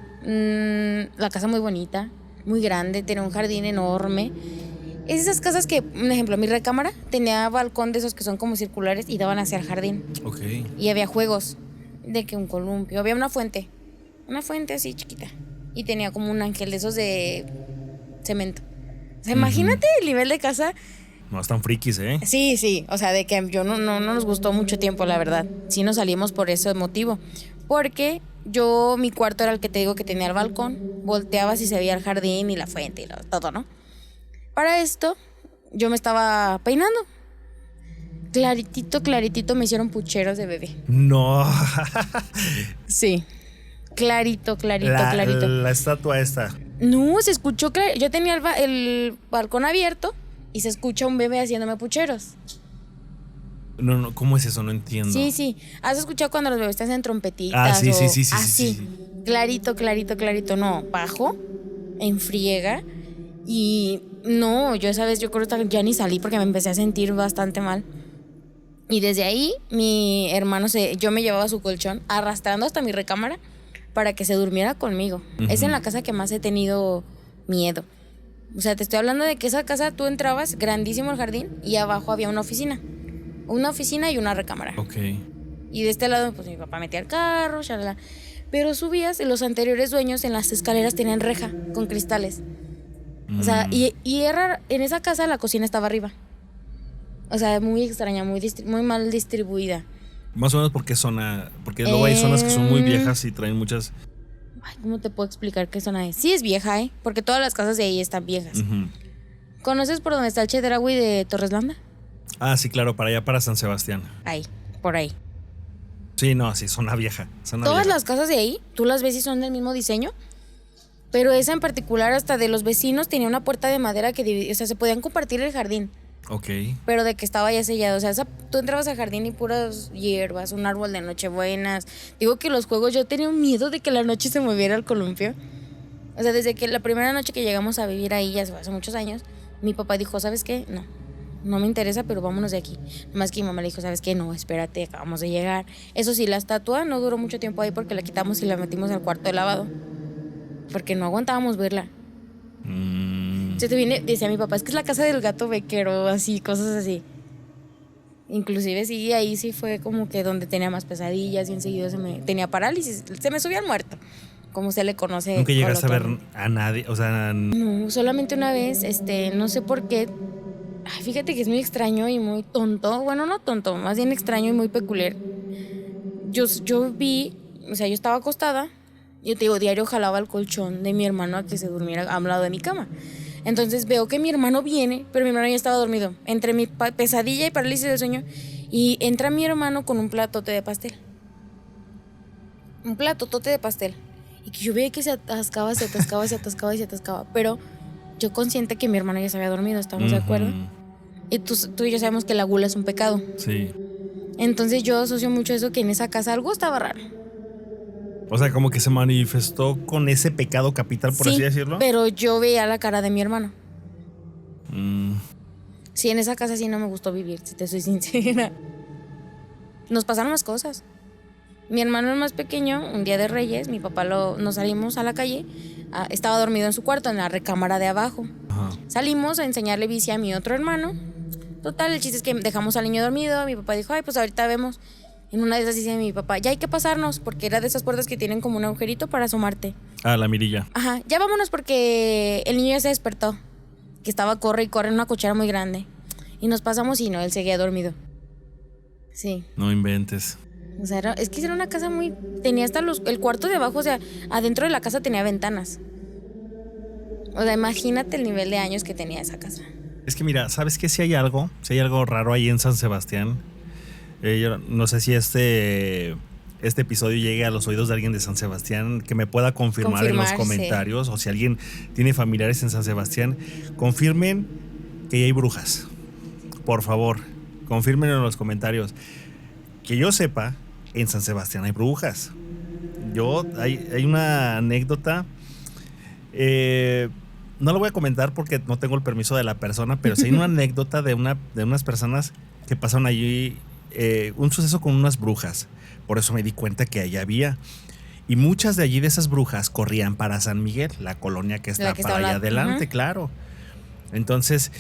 la casa muy bonita, muy grande, tenía un jardín enorme. Es esas casas que, por ejemplo, mi recámara tenía balcón de esos que son como circulares y daban hacia el jardín. Ok. Y había juegos de que un columpio, había una fuente así chiquita. Y tenía como un ángel de esos de cemento. O sea, imagínate el nivel de casa. No están frikis, ¿eh? Sí, sí, o sea, de que yo no nos gustó mucho tiempo, la verdad. Sí nos salimos por ese motivo. Porque mi cuarto era el que te digo que tenía el balcón. Volteabas y se veía el jardín y la fuente y todo, ¿no? Para esto, yo me estaba peinando. Claritito me hicieron pucheros de bebé. No. Sí. Clarito. La estatua esta. No, se escuchó yo tenía el balcón abierto y se escucha un bebé haciéndome pucheros. No, ¿cómo es eso? No entiendo. Sí. ¿Has escuchado cuando los bebés te hacen trompetitas? Sí. Así. Sí. Clarito. No, bajo, en friega. Y no, yo esa vez yo creo que ya ni salí porque me empecé a sentir bastante mal. Y desde ahí mi hermano yo me llevaba su colchón arrastrando hasta mi recámara para que se durmiera conmigo. Ujú. Es en la casa que más he tenido miedo. O sea, te estoy hablando de que esa casa tú entrabas, grandísimo el jardín, y abajo había una oficina. Una oficina y una recámara. Ok. Y de este lado, pues mi papá metía el carro, shalala. Pero subías, los anteriores dueños en las escaleras tenían reja con cristales. O sea, y era, en esa casa la cocina estaba arriba. O sea, muy extraña, muy mal distribuida. Más o menos por qué zona, porque luego hay zonas que son muy viejas y traen muchas... Ay, ¿cómo te puedo explicar qué zona es? Sí es vieja, porque todas las casas de ahí están viejas. Uh-huh. ¿Conoces por dónde está el Chedraui de Torreslanda? Ah, sí, claro, para allá, para San Sebastián. Ahí, por ahí. Sí, no, sí, zona vieja. Todas las casas de ahí, tú las ves y son del mismo diseño. Pero esa en particular, hasta de los vecinos, tenía una puerta de madera que, o sea, se podían compartir el jardín. Ok. Pero de que estaba ya sellado. O sea, tú entrabas al jardín y puras hierbas, un árbol de nochebuenas. Digo que los juegos, yo tenía un miedo de que la noche se moviera el columpio. O sea, desde que la primera noche que llegamos a vivir ahí, ya hace muchos años, mi papá dijo, ¿sabes qué? No me interesa, pero vámonos de aquí. Más que mi mamá le dijo, ¿sabes qué? No, espérate, acabamos de llegar. Eso sí, la estatua no duró mucho tiempo ahí porque la quitamos y la metimos al cuarto de lavado. Porque no aguantábamos verla. Se te viene, decía mi papá, es que es la casa del gato Becker o así, cosas así. Inclusive sí, ahí sí fue como que donde tenía más pesadillas y enseguida tenía parálisis, se me subía al muerto, como se le conoce. ¿Nunca llegaste a ver a nadie? O sea... No, solamente una vez, no sé por qué. Ay, fíjate que es muy extraño y muy tonto. Bueno, no tonto, más bien extraño y muy peculiar. Yo vi, o sea, yo estaba acostada. Yo te digo, diario jalaba el colchón de mi hermano a que se durmiera a un lado de mi cama. Entonces veo que mi hermano viene, pero mi hermano ya estaba dormido. Entre mi pesadilla y parálisis del sueño. Y entra mi hermano con un platote de pastel. Un platotote de pastel. Y que yo veía que se atascaba. Pero yo consciente que mi hermano ya se había dormido, ¿estamos de acuerdo? Y tú y yo sabemos que la gula es un pecado. Sí. Entonces yo asocio mucho eso, que en esa casa algo estaba raro. O sea, como que se manifestó con ese pecado capital, por así decirlo. Pero yo veía la cara de mi hermano. Sí, en esa casa sí no me gustó vivir, si te soy sincera. Nos pasaron las cosas. Mi hermano el más pequeño, un día de Reyes, mi papá nos salimos a la calle. Estaba dormido en su cuarto, en la recámara de abajo. Ajá. Salimos a enseñarle bici a mi otro hermano. Total, el chiste es que dejamos al niño dormido. Mi papá dijo, ay, pues ahorita vemos. En una de esas dice mi papá, ya hay que pasarnos, porque era de esas puertas que tienen como un agujerito para asomarte. Ah, la mirilla. Ajá, ya vámonos porque el niño ya se despertó. Que estaba corre y corre en una cochera muy grande. Y nos pasamos y no, él seguía dormido. Sí. No inventes. O sea, es que era una casa muy... Tenía hasta el cuarto de abajo, o sea, adentro de la casa tenía ventanas. O sea, imagínate el nivel de años que tenía esa casa. Es que mira, ¿sabes qué? Si hay algo raro ahí en San Sebastián. Yo no sé si este episodio llegue a los oídos de alguien de San Sebastián, que me pueda confirmar en los comentarios, o si alguien tiene familiares en San Sebastián, confirmen que hay brujas. Por favor, confirmen en los comentarios. Que yo sepa, en San Sebastián hay brujas. Hay una anécdota, no lo voy a comentar porque no tengo el permiso de la persona, pero sí hay una anécdota de unas personas que pasaron allí un suceso con unas brujas. Por eso me di cuenta que allá había. Y muchas de allí, de esas brujas, corrían para San Miguel, la colonia que está para allá adelante, claro. Entonces,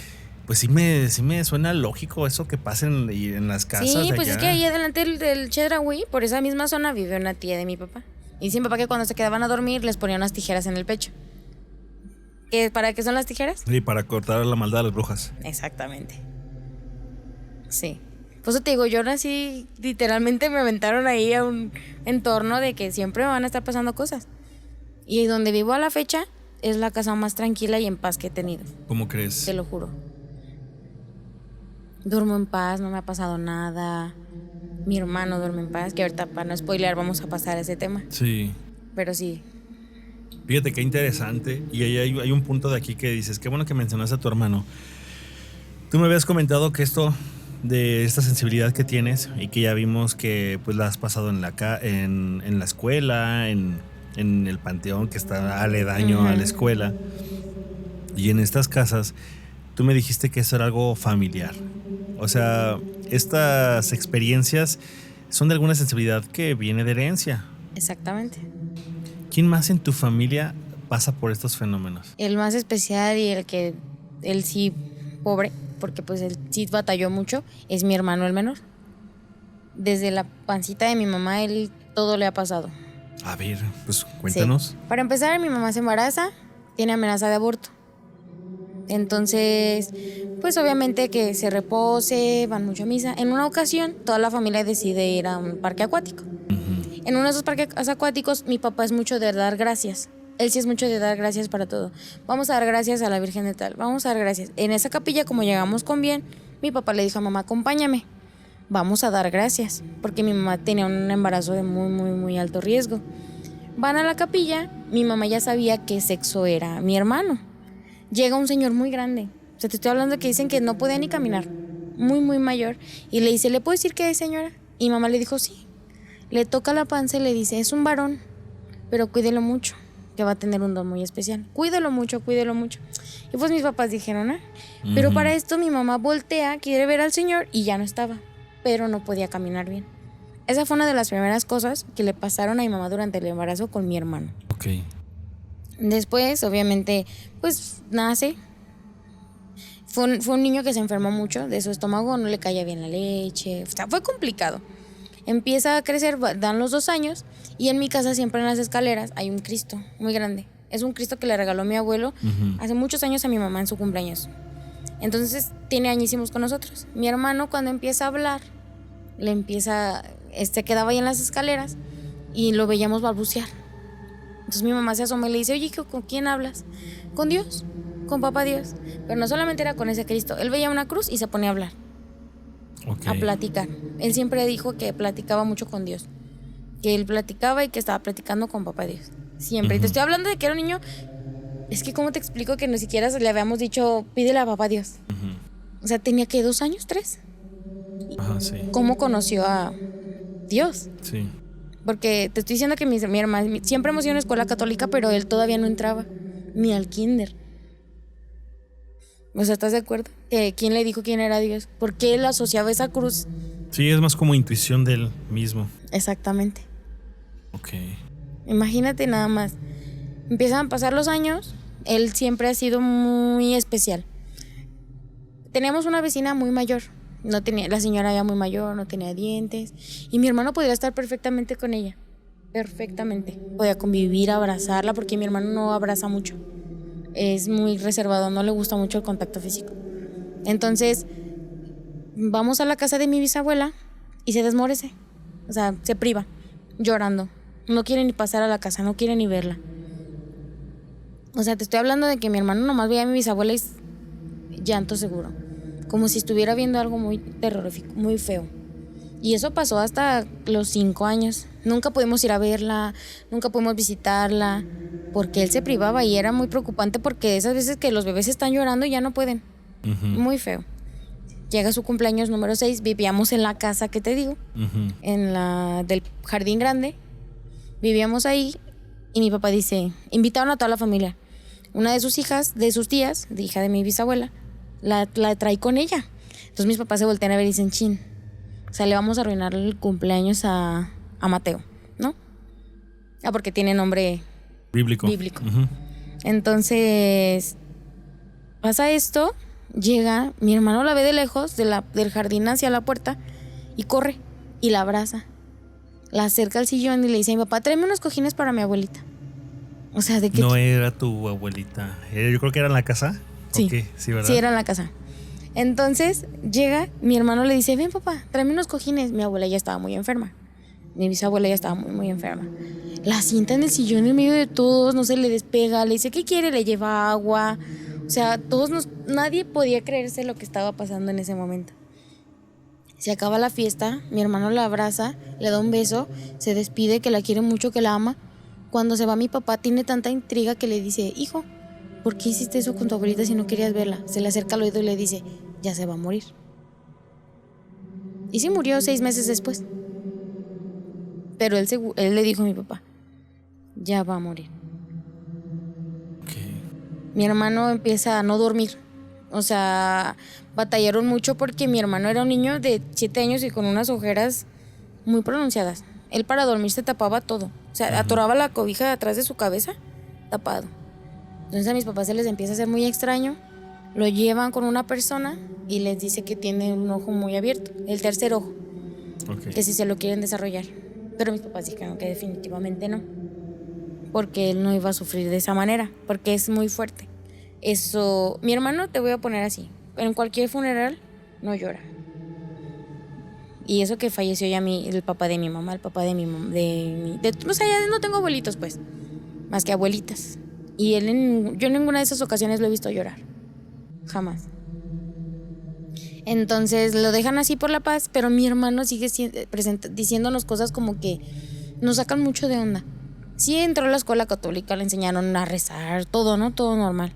pues sí me suena lógico eso que pasen en las casas. Sí, pues allá. Es que ahí adelante del Chedraui, por esa misma zona, vive una tía de mi papá. Y dice mi papá que cuando se quedaban a dormir les ponía unas tijeras en el pecho. ¿Para qué son las tijeras? Sí, para cortar la maldad de las brujas. Exactamente. Sí. Por eso te digo, yo nací, literalmente me aventaron ahí a un entorno de que siempre me van a estar pasando cosas. Y donde vivo a la fecha es la casa más tranquila y en paz que he tenido. ¿Cómo crees? Te lo juro. Duermo en paz, no me ha pasado nada. Mi hermano duerme en paz, que ahorita para no spoilear vamos a pasar a ese tema. Sí. Pero sí. Fíjate qué interesante. Y ahí hay un punto de aquí que dices, qué bueno que mencionaste a tu hermano. Tú me habías comentado que de esta sensibilidad que tienes y que ya vimos que pues la has pasado en la escuela, en el panteón que está aledaño a la escuela y en estas casas, tú me dijiste que eso era algo familiar. O sea, estas experiencias son de alguna sensibilidad que viene de herencia. Exactamente. ¿Quién más en tu familia pasa por estos fenómenos? El más especial y el que él sí, pobre, porque pues él sí batalló mucho, es mi hermano el menor. Desde la pancita de mi mamá, él todo le ha pasado. A ver, pues cuéntanos. Sí. Para empezar, mi mamá se embaraza, tiene amenaza de aborto. Entonces, pues obviamente que se repose, van mucho a misa. En una ocasión, toda la familia decide ir a un parque acuático. En uno de esos parques acuáticos, mi papá es mucho de dar gracias. Él sí es mucho de dar gracias para todo. Vamos a dar gracias a la Virgen de tal, vamos a dar gracias. En esa capilla, como llegamos con bien, mi papá le dijo a mamá, acompáñame. Vamos a dar gracias, porque mi mamá tenía un embarazo de muy, muy, muy alto riesgo. Van a la capilla, mi mamá ya sabía qué sexo era mi hermano. Llega un señor muy grande, o sea, te estoy hablando que dicen que no podía ni caminar, muy, muy mayor, y le dice, ¿le puedo decir qué es, señora? Y mamá le dijo, sí. Le toca la panza y le dice, es un varón, pero cuídelo mucho, que va a tener un don muy especial. Cuídelo mucho, cuídelo mucho. Y pues mis papás dijeron, ah. Pero para esto mi mamá voltea, quiere ver al señor y ya no estaba, pero no podía caminar bien. Esa fue una de las primeras cosas que le pasaron a mi mamá durante el embarazo con mi hermano. Ok. Después, obviamente, pues nace. Fue un niño que se enfermó mucho de su estómago, no le caía bien la leche, o sea, fue complicado. Empieza a crecer, dan los 2 años, y en mi casa siempre en las escaleras hay un Cristo muy grande. Es un Cristo que le regaló mi abuelo hace muchos años a mi mamá en su cumpleaños. Entonces tiene añísimos con nosotros. Mi hermano, cuando empieza a hablar, quedaba ahí en las escaleras y lo veíamos balbucear. Entonces mi mamá se asoma y le dice, oye, ¿con quién hablas? Con Dios, con papá Dios. Pero no solamente era con ese Cristo, él veía una cruz y se ponía a hablar, a platicar. Él siempre dijo que platicaba mucho con Dios, que él platicaba y que estaba platicando con papá Dios, siempre. Y te estoy hablando de que era un niño, es que cómo te explico que ni siquiera le habíamos dicho, pídele a papá Dios. O sea, tenía que 2 años, 3. Ajá, sí. ¿Cómo conoció a Dios? Sí. Porque te estoy diciendo que mi hermano siempre hemos ido a una escuela católica, pero él todavía no entraba ni al kinder. O sea, ¿estás de acuerdo? ¿Quién le dijo quién era Dios? ¿Por qué él asociaba esa cruz? Sí, es más como intuición de él mismo. Exactamente. Ok. Imagínate nada más. Empiezan a pasar los años, él siempre ha sido muy especial. Teníamos una vecina muy mayor. La señora ya muy mayor, no tenía dientes. Y mi hermano podría estar perfectamente con ella. Perfectamente. Podía convivir, abrazarla, porque mi hermano no abraza mucho. Es muy reservado, no le gusta mucho el contacto físico. Entonces, vamos a la casa de mi bisabuela y se desmorece. O sea, se priva, llorando. No quiere ni pasar a la casa, no quiere ni verla. O sea, te estoy hablando de que mi hermano nomás veía a mi bisabuela y llanto seguro. Como si estuviera viendo algo muy terrorífico, muy feo. Y eso pasó hasta los 5 años. Nunca pudimos ir a verla, nunca pudimos visitarla, porque él se privaba y era muy preocupante, porque esas veces que los bebés están llorando y ya no pueden. Muy feo. Llega su cumpleaños número 6, vivíamos en la casa que te digo, en la del jardín grande. Vivíamos ahí y mi papá dice, invitaron a toda la familia. Una de sus hijas, de sus tías, de hija de mi bisabuela, la trae con ella. Entonces mis papás se voltean a ver y dicen, chin, o sea, le vamos a arruinar el cumpleaños a Mateo, ¿no? Porque tiene nombre bíblico. Entonces pasa esto, llega, mi hermano la ve de lejos, del jardín hacia la puerta, y corre y la abraza, la acerca al sillón y le dice a mi papá, tráeme unos cojines para mi abuelita. O sea, ¿de qué? No era tu abuelita, yo creo que era en la casa. Sí, okay, sí, ¿verdad? Sí, era en la casa. Entonces llega, mi hermano le dice, ven papá, tráeme unos cojines. Mi abuela ya estaba muy enferma. Mi bisabuela ya estaba muy, muy enferma. La sienta en el sillón en medio de todos, no se le despega, le dice, ¿qué quiere? Le lleva agua. O sea, nadie podía creerse lo que estaba pasando en ese momento. Se acaba la fiesta, mi hermano la abraza, le da un beso, se despide, que la quiere mucho, que la ama. Cuando se va mi papá, tiene tanta intriga que le dice, hijo, ¿por qué hiciste eso con tu abuelita si no querías verla? Se le acerca al oído y le dice, ya se va a morir. Y sí murió 6 meses después. Pero él le dijo a mi papá, ya va a morir. Okay. Mi hermano empieza a no dormir. O sea, batallaron mucho porque mi hermano era un niño de 7 años y con unas ojeras muy pronunciadas. Él para dormir se tapaba todo. O sea, atoraba la cobija atrás de su cabeza tapado. Entonces a mis papás se les empieza a hacer muy extraño. Lo llevan con una persona y les dice que tiene un ojo muy abierto, el tercer ojo, que si se lo quieren desarrollar. Pero mis papás dijeron que definitivamente no, porque él no iba a sufrir de esa manera, porque es muy fuerte. Eso, mi hermano, te voy a poner así, en cualquier funeral no llora. Y eso que falleció ya el papá de mi mamá, el papá de mi mamá, o sea, ya no tengo abuelitos pues, más que abuelitas. Y yo en ninguna de esas ocasiones lo he visto llorar, jamás. Entonces lo dejan así por la paz, pero mi hermano sigue diciéndonos cosas como que nos sacan mucho de onda. Sí entró a la escuela católica, le enseñaron a rezar, todo, ¿no? Todo normal.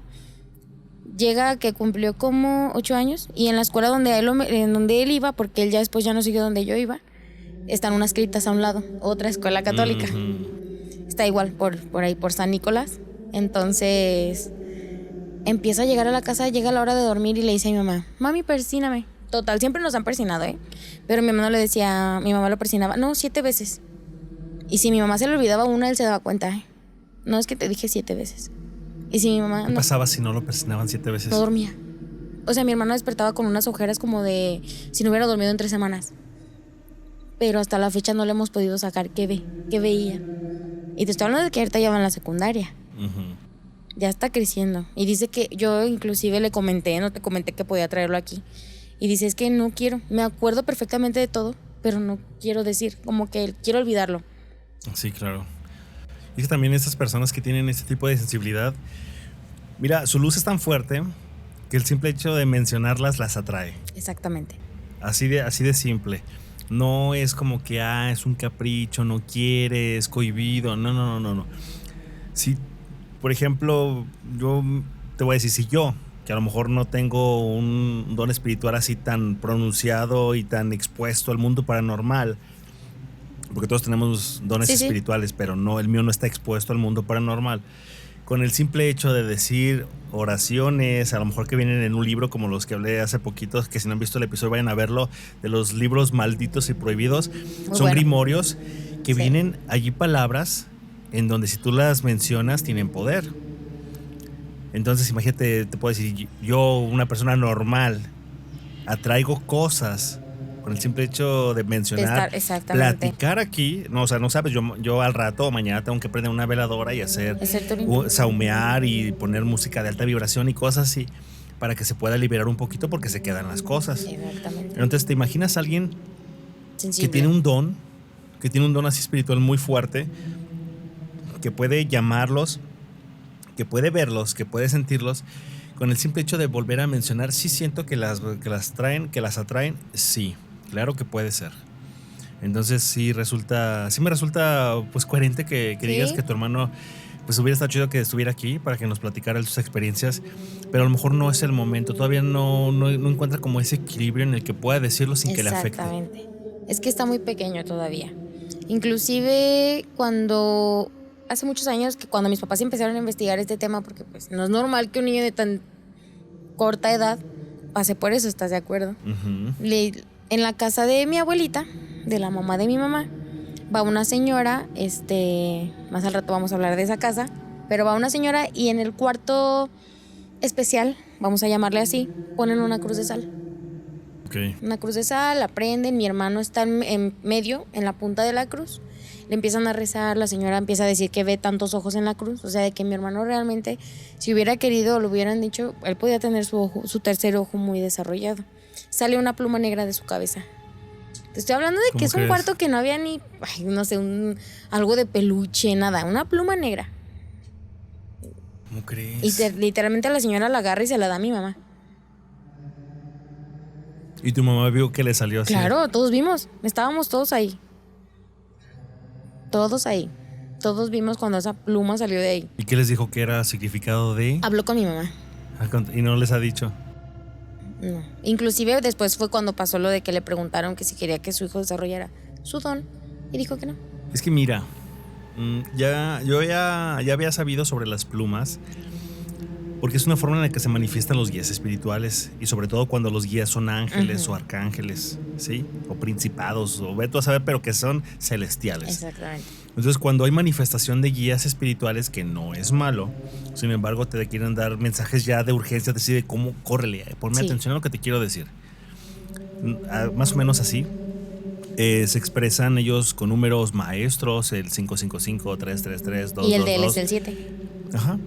Llega que cumplió como 8 años y en la escuela donde él iba, porque él ya después ya no siguió donde yo iba, están unas critas a un lado, otra escuela católica. Está igual por ahí, por San Nicolás. Entonces empieza a llegar a la casa, llega la hora de dormir y le dice a mi mamá, mami, persíname. Total, siempre nos han persinado, pero mi mamá le decía, mi mamá lo persinaba, no, 7 veces. Y si mi mamá se le olvidaba una, él se daba cuenta, no, es que te dije 7 veces. Y si mi mamá... ¿Qué pasaba si no lo persinaban 7 veces? No dormía. O sea, mi hermano despertaba con unas ojeras como de si no hubiera dormido en 3 semanas. Pero hasta la fecha no le hemos podido sacar qué veía. Y te estoy hablando de que ahorita ya va en la secundaria. Ya está creciendo. Y dice que yo inclusive no te comenté que podía traerlo aquí. Y dice, es que no quiero. Me acuerdo perfectamente de todo, pero no quiero decir, como que quiero olvidarlo. Sí, claro. Y que también estas personas que tienen este tipo de sensibilidad, mira, su luz es tan fuerte que el simple hecho de mencionarlas las atrae. Exactamente. Así de simple. No es como que es un capricho, no quiere, es cohibido. No. Si, por ejemplo, yo te voy a decir, si yo, que a lo mejor no tengo un don espiritual así tan pronunciado y tan expuesto al mundo paranormal, porque todos tenemos dones espirituales, pero no, el mío no está expuesto al mundo paranormal. Con el simple hecho de decir oraciones, a lo mejor que vienen en un libro como los que hablé hace poquito, que si no han visto el episodio vayan a verlo, de los libros malditos y prohibidos, son grimorios que vienen allí palabras en donde si tú las mencionas tienen poder. Entonces imagínate, te puedo decir, yo, una persona normal, atraigo cosas con el simple hecho de mencionar, platicar aquí, no, o sea, no sabes, yo al rato o mañana tengo que prender una veladora y saumear y poner música de alta vibración y cosas así para que se pueda liberar un poquito porque se quedan las cosas. Exactamente. Entonces, ¿te imaginas a alguien sensible, que tiene un don así espiritual muy fuerte, que puede llamarlos, que puede verlos, que puede sentirlos? Con el simple hecho de volver a mencionar, sí siento que las atraen, sí, claro que puede ser. Entonces sí me resulta pues coherente que digas que tu hermano pues hubiera estado chido que estuviera aquí para que nos platicara sus experiencias, pero a lo mejor no es el momento, todavía no encuentra como ese equilibrio en el que pueda decirlo sin que le afecte. Exactamente. Es que está muy pequeño todavía. Inclusive hace muchos años que cuando mis papás empezaron a investigar este tema, porque pues no es normal que un niño de tan corta edad pase por eso, ¿estás de acuerdo? En la casa de mi abuelita, de la mamá de mi mamá, va una señora, más al rato vamos a hablar de esa casa, pero va una señora y en el cuarto especial, vamos a llamarle así, ponen una cruz de sal. Okay. Una cruz de sal, la prenden, mi hermano está en medio, en la punta de la cruz. Le empiezan a rezar, la señora empieza a decir que ve tantos ojos en la cruz, o sea, de que mi hermano realmente, si hubiera querido o lo hubieran dicho, él podía tener su tercer ojo muy desarrollado. Sale una pluma negra de su cabeza. Te estoy hablando de que es un cuarto que no había ni, no sé, algo de peluche, nada, una pluma negra. ¿Cómo crees? Y literalmente la señora la agarra y se la da a mi mamá. ¿Y tu mamá vio que le salió así? Claro, todos vimos, estábamos todos ahí. Todos ahí. Todos vimos cuando esa pluma salió de ahí. ¿Y qué les dijo que era significado de? Habló con mi mamá. ¿Y no les ha dicho? No. Inclusive después fue cuando pasó lo de que le preguntaron que si quería que su hijo desarrollara su don y dijo que no. Es que mira, yo ya había sabido sobre las plumas, Porque es una forma en la que se manifiestan los guías espirituales y sobre todo cuando los guías son ángeles o arcángeles, ¿sí? O principados, o ve tú a saber, pero que son celestiales. Exactamente. Entonces, cuando hay manifestación de guías espirituales, que no es malo, sin embargo, te quieren dar mensajes ya de urgencia, decide cómo, córrele, ponme atención a lo que te quiero decir. Más o menos así. Se expresan ellos con números maestros, el 555, 333, 222. Y el de él es el 7. Ajá.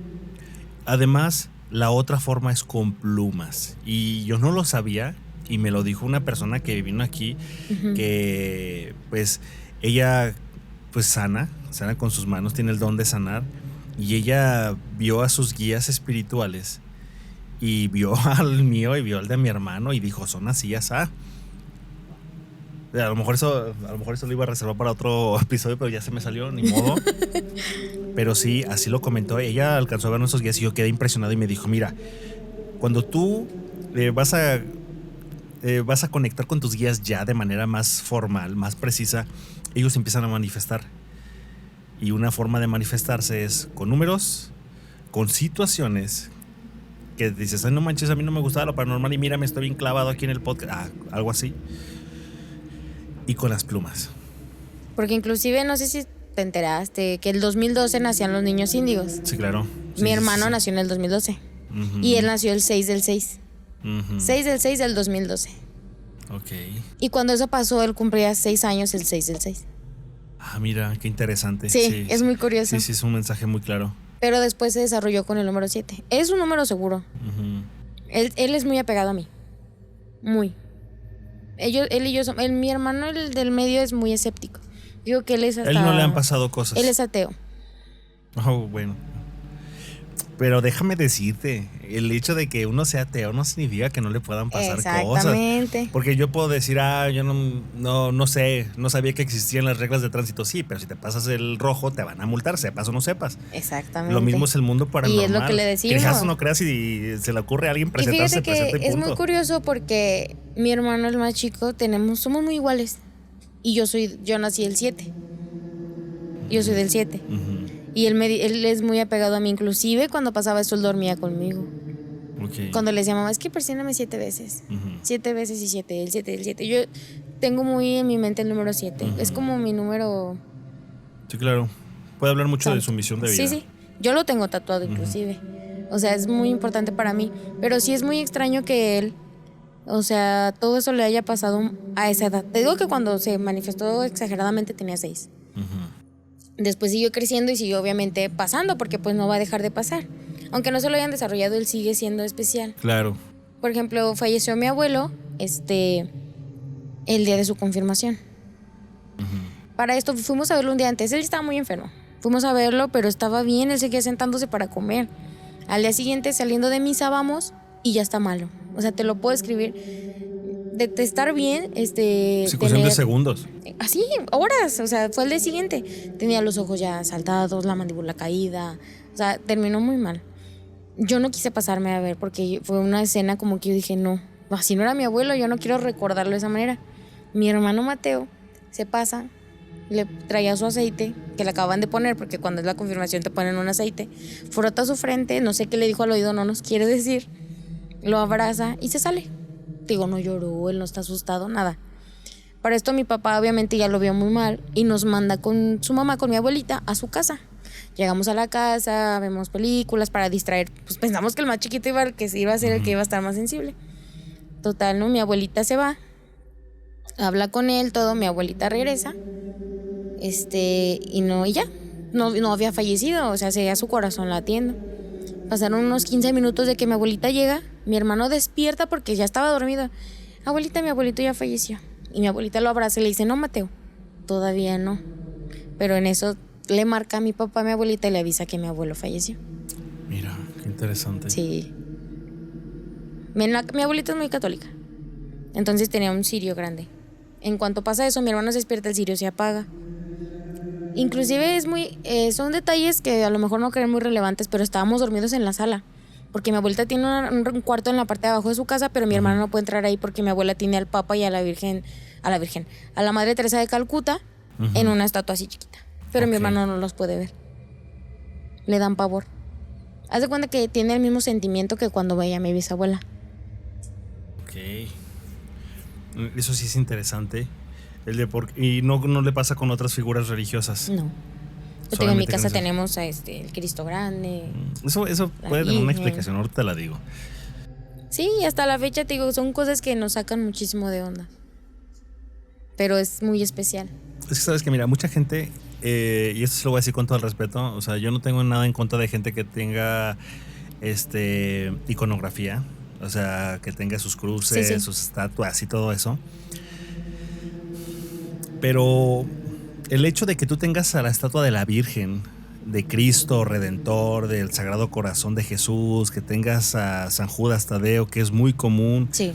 Además, la otra forma es con plumas. Y yo no lo sabía, y me lo dijo una persona que vino aquí, que pues ella pues sana con sus manos, tiene el don de sanar, y ella vio a sus guías espirituales y vio al mío y vio al de mi hermano y dijo, son así, asá. A lo mejor eso lo iba a reservar para otro episodio, pero ya se me salió, ni modo. Pero sí, así lo comentó. Ella alcanzó a ver nuestros guías y yo quedé impresionado y me dijo, mira, cuando tú vas a conectar con tus guías ya de manera más formal, más precisa, ellos empiezan a manifestar. Y una forma de manifestarse es con números, con situaciones que dices, ay, no manches, a mí no me gustaba lo paranormal y mira, me estoy bien clavado aquí en el podcast, algo así. Y con las plumas. Porque inclusive, no sé si te enteraste, que el 2012 nacían los niños índigos. Sí, claro. Mi hermano nació en el 2012. Y él nació el 6 del 6. 6 del 6 del 2012. Ok. Y cuando eso pasó, él cumplía 6 años el 6 del 6. Ah, mira, qué interesante. Sí, es muy curioso. Sí, es un mensaje muy claro. Pero después se desarrolló con el número 7. Es un número seguro. Él es muy apegado a mí. Muy. Él y yo somos. Mi hermano, el del medio, es muy escéptico. Digo que él es hasta. Él no le han pasado cosas. Él es ateo. Oh, bueno. Pero déjame decirte, el hecho de que uno sea ateo no significa que no le puedan pasar Exactamente. cosas. Porque yo puedo decir, yo no sé, no sabía que existían las reglas de tránsito. Sí, pero si te pasas el rojo te van a multar, sepas o no sepas. Exactamente. Lo mismo es el mundo paranormal. Y es lo que le decimos. Creas o no creas, y se le ocurre a alguien presentarse, y fíjate que es muy curioso porque mi hermano, el más chico, somos muy iguales. Y yo nací el 7. Yo soy del 7. Y él es muy apegado a mí. Inclusive cuando pasaba eso, él dormía conmigo. Okay. Cuando le decía, mamá, es que persiéname 7 veces. 7 veces y 7, el 7, el 7. Yo tengo muy en mi mente el número 7. Es como mi número. Sí, claro. Puede hablar mucho de su misión de vida. Sí. Yo lo tengo tatuado inclusive. O sea, es muy importante para mí. Pero sí es muy extraño que él, o sea, todo eso le haya pasado a esa edad. Te digo que cuando se manifestó exageradamente tenía 6. Después siguió creciendo y siguió obviamente pasando, porque pues no va a dejar de pasar. Aunque no se lo hayan desarrollado, él sigue siendo especial. Claro. Por ejemplo, falleció mi abuelo el día de su confirmación. Para esto fuimos a verlo un día antes. Él estaba muy enfermo. Fuimos a verlo, pero estaba bien. Él seguía sentándose para comer. Al día siguiente, saliendo de misa, vamos y ya está malo. O sea, te lo puedo escribir. De estar bien, Sí, cuestión de segundos. Así, horas. O sea, fue el día siguiente. Tenía los ojos ya saltados, la mandíbula caída. O sea, terminó muy mal. Yo no quise pasarme a ver porque fue una escena como que yo dije, no, así no era mi abuelo, yo no quiero recordarlo de esa manera. Mi hermano Mateo se pasa, le traía su aceite, que le acaban de poner, porque cuando es la confirmación te ponen un aceite, frota su frente, no sé qué le dijo al oído, no nos quiere decir, lo abraza y se sale. Digo, no lloró, él no está asustado, nada. Para esto mi papá obviamente ya lo vio muy mal y nos manda con su mamá, con mi abuelita, a su casa. Llegamos a la casa, vemos películas para distraer. Pues pensamos que el más chiquito iba a ser el que iba a estar más sensible. Total, ¿no? Mi abuelita se va, habla con él, todo, mi abuelita regresa. Y ya, no había fallecido, o sea, seguía su corazón latiendo. Pasaron unos 15 minutos de que mi abuelita llega, mi hermano despierta porque ya estaba dormido. Abuelita, mi abuelito ya falleció. Y mi abuelita lo abraza y le dice, no, Mateo, todavía no. Pero en eso le marca a mi papá, a mi abuelita, y le avisa que mi abuelo falleció. Mira, qué interesante. Sí. Mi abuelita es muy católica. Entonces tenía un cirio grande. En cuanto pasa eso, mi hermano se despierta, el cirio se apaga. Inclusive son detalles que a lo mejor no creen muy relevantes, pero estábamos dormidos en la sala. Porque mi abuelita tiene un cuarto en la parte de abajo de su casa, pero mi hermano no puede entrar ahí porque mi abuela tiene al Papa y a la Madre Teresa de Calcuta en una estatua así chiquita. Pero mi hermano no los puede ver. Le dan pavor. Haz de cuenta que tiene el mismo sentimiento que cuando veía a mi bisabuela. Ok. Eso sí es interesante. Y no le pasa con otras figuras religiosas. No. Yo tengo en mi casa tenemos a el Cristo Grande. Eso puede tener una explicación, ahorita te la digo. Sí, hasta la fecha te digo, son cosas que nos sacan muchísimo de onda. Pero es muy especial. Es que sabes que mira, mucha gente, y esto se lo voy a decir con todo el respeto, o sea, yo no tengo nada en contra de gente que tenga iconografía, o sea, que tenga sus cruces, sí. Sus estatuas y todo eso. Pero el hecho de que tú tengas a la estatua de la Virgen, de Cristo Redentor, del Sagrado Corazón de Jesús, que tengas a San Judas Tadeo, que es muy común, sí.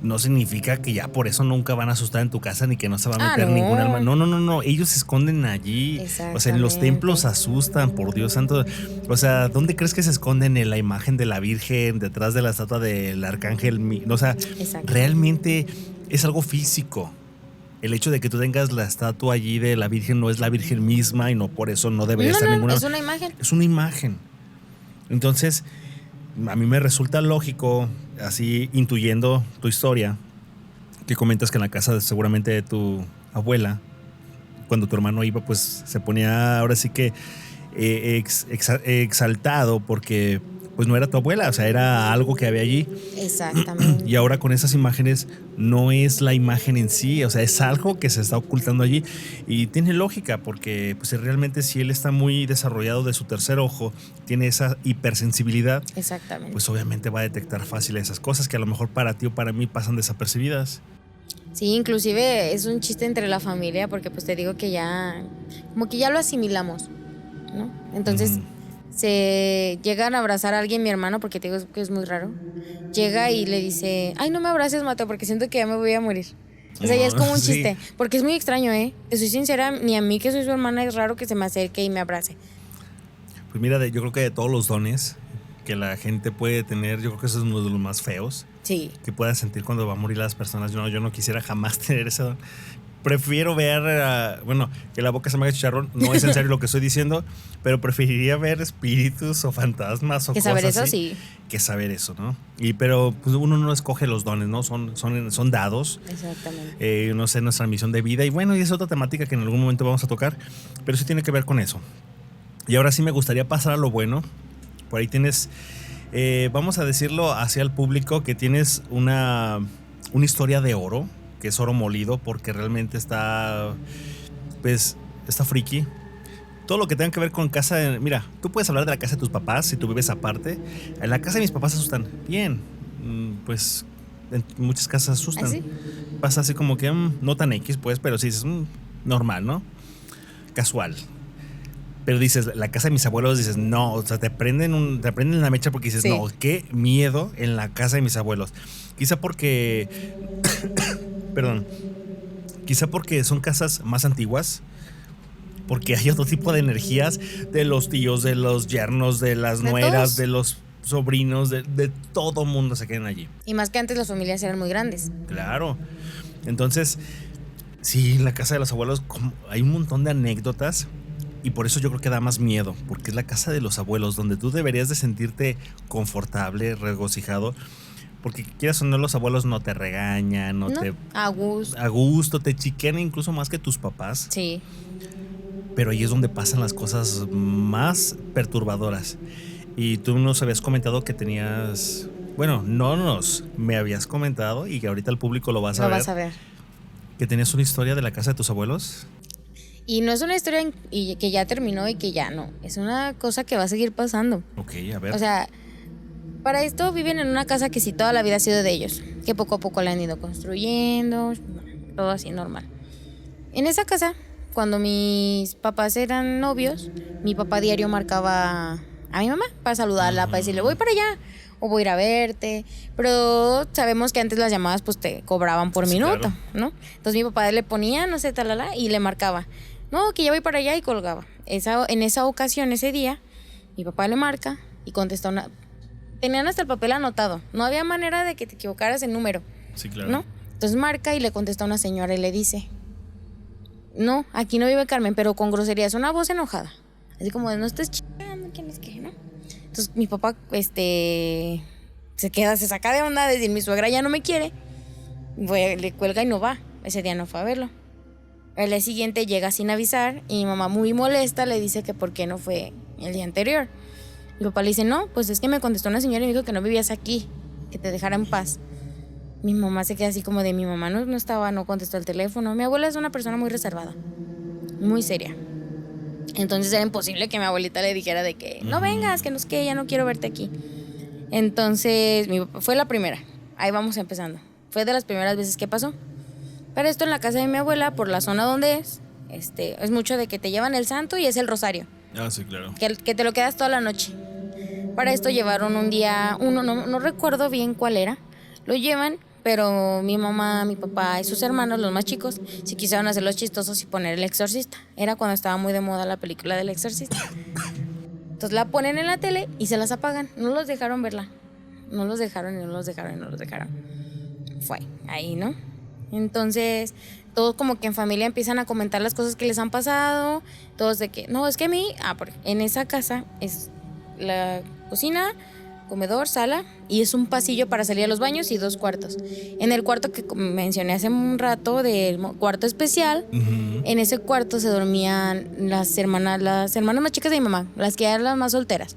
No significa que ya por eso nunca van a asustar en tu casa ni que no se va a meter ningún alma. No. Ellos se esconden allí. O sea, en los templos asustan, por Dios santo. O sea, ¿dónde crees que se esconden en la imagen de la Virgen, detrás de la estatua del Arcángel? O sea, realmente es algo físico. El hecho de que tú tengas la estatua allí de la Virgen no es la Virgen misma y no por eso no debería estar ninguna. Es una imagen. Es una imagen. Entonces, a mí me resulta lógico, así intuyendo tu historia, que comentas que en la casa seguramente de tu abuela, cuando tu hermano iba, pues se ponía ahora sí que exaltado porque pues no era tu abuela, o sea, era algo que había allí. Exactamente. Y ahora con esas imágenes no es la imagen en sí, o sea, es algo que se está ocultando allí. Y tiene lógica, porque pues realmente si él está muy desarrollado de su tercer ojo, tiene esa hipersensibilidad. Exactamente. Pues obviamente va a detectar fácil esas cosas que a lo mejor para ti o para mí pasan desapercibidas. Sí, inclusive es un chiste entre la familia, porque pues te digo que ya, como que ya lo asimilamos, ¿no? Entonces... se llegan a abrazar a alguien, mi hermano, porque te digo que es muy raro, llega y le dice, ay, no me abraces, Mateo, porque siento que ya me voy a morir. O sea, ya es como un chiste, porque es muy extraño, Te soy sincera, ni a mí que soy su hermana es raro que se me acerque y me abrace. Pues mira, yo creo que de todos los dones que la gente puede tener, yo creo que eso es uno de los más feos. Sí. Que pueda sentir cuando va a morir las personas. Yo no quisiera jamás tener ese don. Prefiero ver, que la boca se me haga chicharrón, no es en serio lo que estoy diciendo, pero preferiría ver espíritus o fantasmas o que cosas saber eso, así, sí. Que saber eso, ¿no? Pero pues uno no escoge los dones, ¿no? Son dados. Exactamente. No sé, nuestra misión de vida. Y bueno, y es otra temática que en algún momento vamos a tocar, pero sí tiene que ver con eso. Y ahora sí me gustaría pasar a lo bueno. Por ahí tienes, vamos a decirlo hacia el público, que tienes una historia de oro, que es oro molido, porque realmente está friki. Todo lo que tenga que ver con casa, mira, tú puedes hablar de la casa de tus papás si tú vives aparte. En la casa de mis papás asustan. Bien, pues en muchas casas asustan. ¿Ah, sí? Pasa así como que no tan X, pues, pero sí dices normal, ¿no? Casual. Pero dices, la casa de mis abuelos, dices, no, o sea, te prenden la mecha porque dices, sí. No, qué miedo en la casa de mis abuelos. Quizá porque son casas más antiguas, porque hay otro tipo de energías de los tíos, de los yernos, de las nueras, de los sobrinos, de todo mundo se quedan allí. Y más que antes las familias eran muy grandes. Claro. Entonces, sí, en la casa de los abuelos hay un montón de anécdotas. Y por eso yo creo que da más miedo, porque es la casa de los abuelos, donde tú deberías de sentirte confortable, regocijado, porque quieras o no, los abuelos no te regañan, a gusto, te chiquean incluso más que tus papás. Sí. Pero ahí es donde pasan las cosas más perturbadoras. Y tú nos habías comentado que tenías, me habías comentado, y que ahorita el público lo va a ver, que tenías una historia de la casa de tus abuelos. Y no es una historia que ya terminó y que ya no. Es una cosa que va a seguir pasando. Ok, a ver. O sea, para esto viven en una casa que sí toda la vida ha sido de ellos. Que poco a poco la han ido construyendo. Todo así normal. En esa casa, cuando mis papás eran novios, mi papá diario marcaba a mi mamá para saludarla, para decirle, voy para allá o voy a ir a verte. Pero sabemos que antes las llamadas pues te cobraban por minuto, claro, ¿no? Entonces mi papá le ponía, no sé, talala, y le marcaba. No, que ya voy para allá, y colgaba. En esa ocasión, ese día, mi papá le marca y contesta una... Tenían hasta el papel anotado. No había manera de que te equivocaras el número. Sí, claro. ¿No? Entonces marca y le contesta a una señora y le dice, no, aquí no vive Carmen, pero con groserías, una voz enojada. Así como de, no estés chingando, ¿quién es qué, no? Entonces Entonces mi papá, se saca de onda de decir, mi suegra ya no me quiere. Le cuelga y no va. Ese día no fue a verlo. El día siguiente llega sin avisar y mi mamá, muy molesta, le dice que por qué no fue el día anterior. Mi papá le dice, no, pues es que me contestó una señora y me dijo que no vivías aquí, que te dejara en paz. Mi mamá se queda así como de, mi mamá no estaba, no contestó el teléfono. Mi abuela es una persona muy reservada, muy seria. Entonces era imposible que mi abuelita le dijera de que no vengas, que no es que ya no quiero verte aquí. Entonces fue la primera, ahí vamos empezando. Fue de las primeras veces que pasó. Pero esto en la casa de mi abuela, por la zona donde es mucho de que te llevan el santo y es el rosario. Ah, sí, claro. Que te lo quedas toda la noche. Para esto llevaron un día, no recuerdo bien cuál era, lo llevan, pero mi mamá, mi papá y sus hermanos, los más chicos, sí quisieron hacer los chistosos y poner El Exorcista. Era cuando estaba muy de moda la película del Exorcista. Entonces la ponen en la tele y se las apagan. No los dejaron verla. No los dejaron. Fue ahí, ¿no? Entonces, todos como que en familia empiezan a comentar las cosas que les han pasado. Todos de que, no, es que a mí, porque en esa casa es la cocina, comedor, sala, y es un pasillo para salir a los baños y 2 cuartos. En el cuarto que mencioné hace un rato, del cuarto especial, en ese cuarto se dormían las hermanas más chicas de mi mamá, las que eran las más solteras.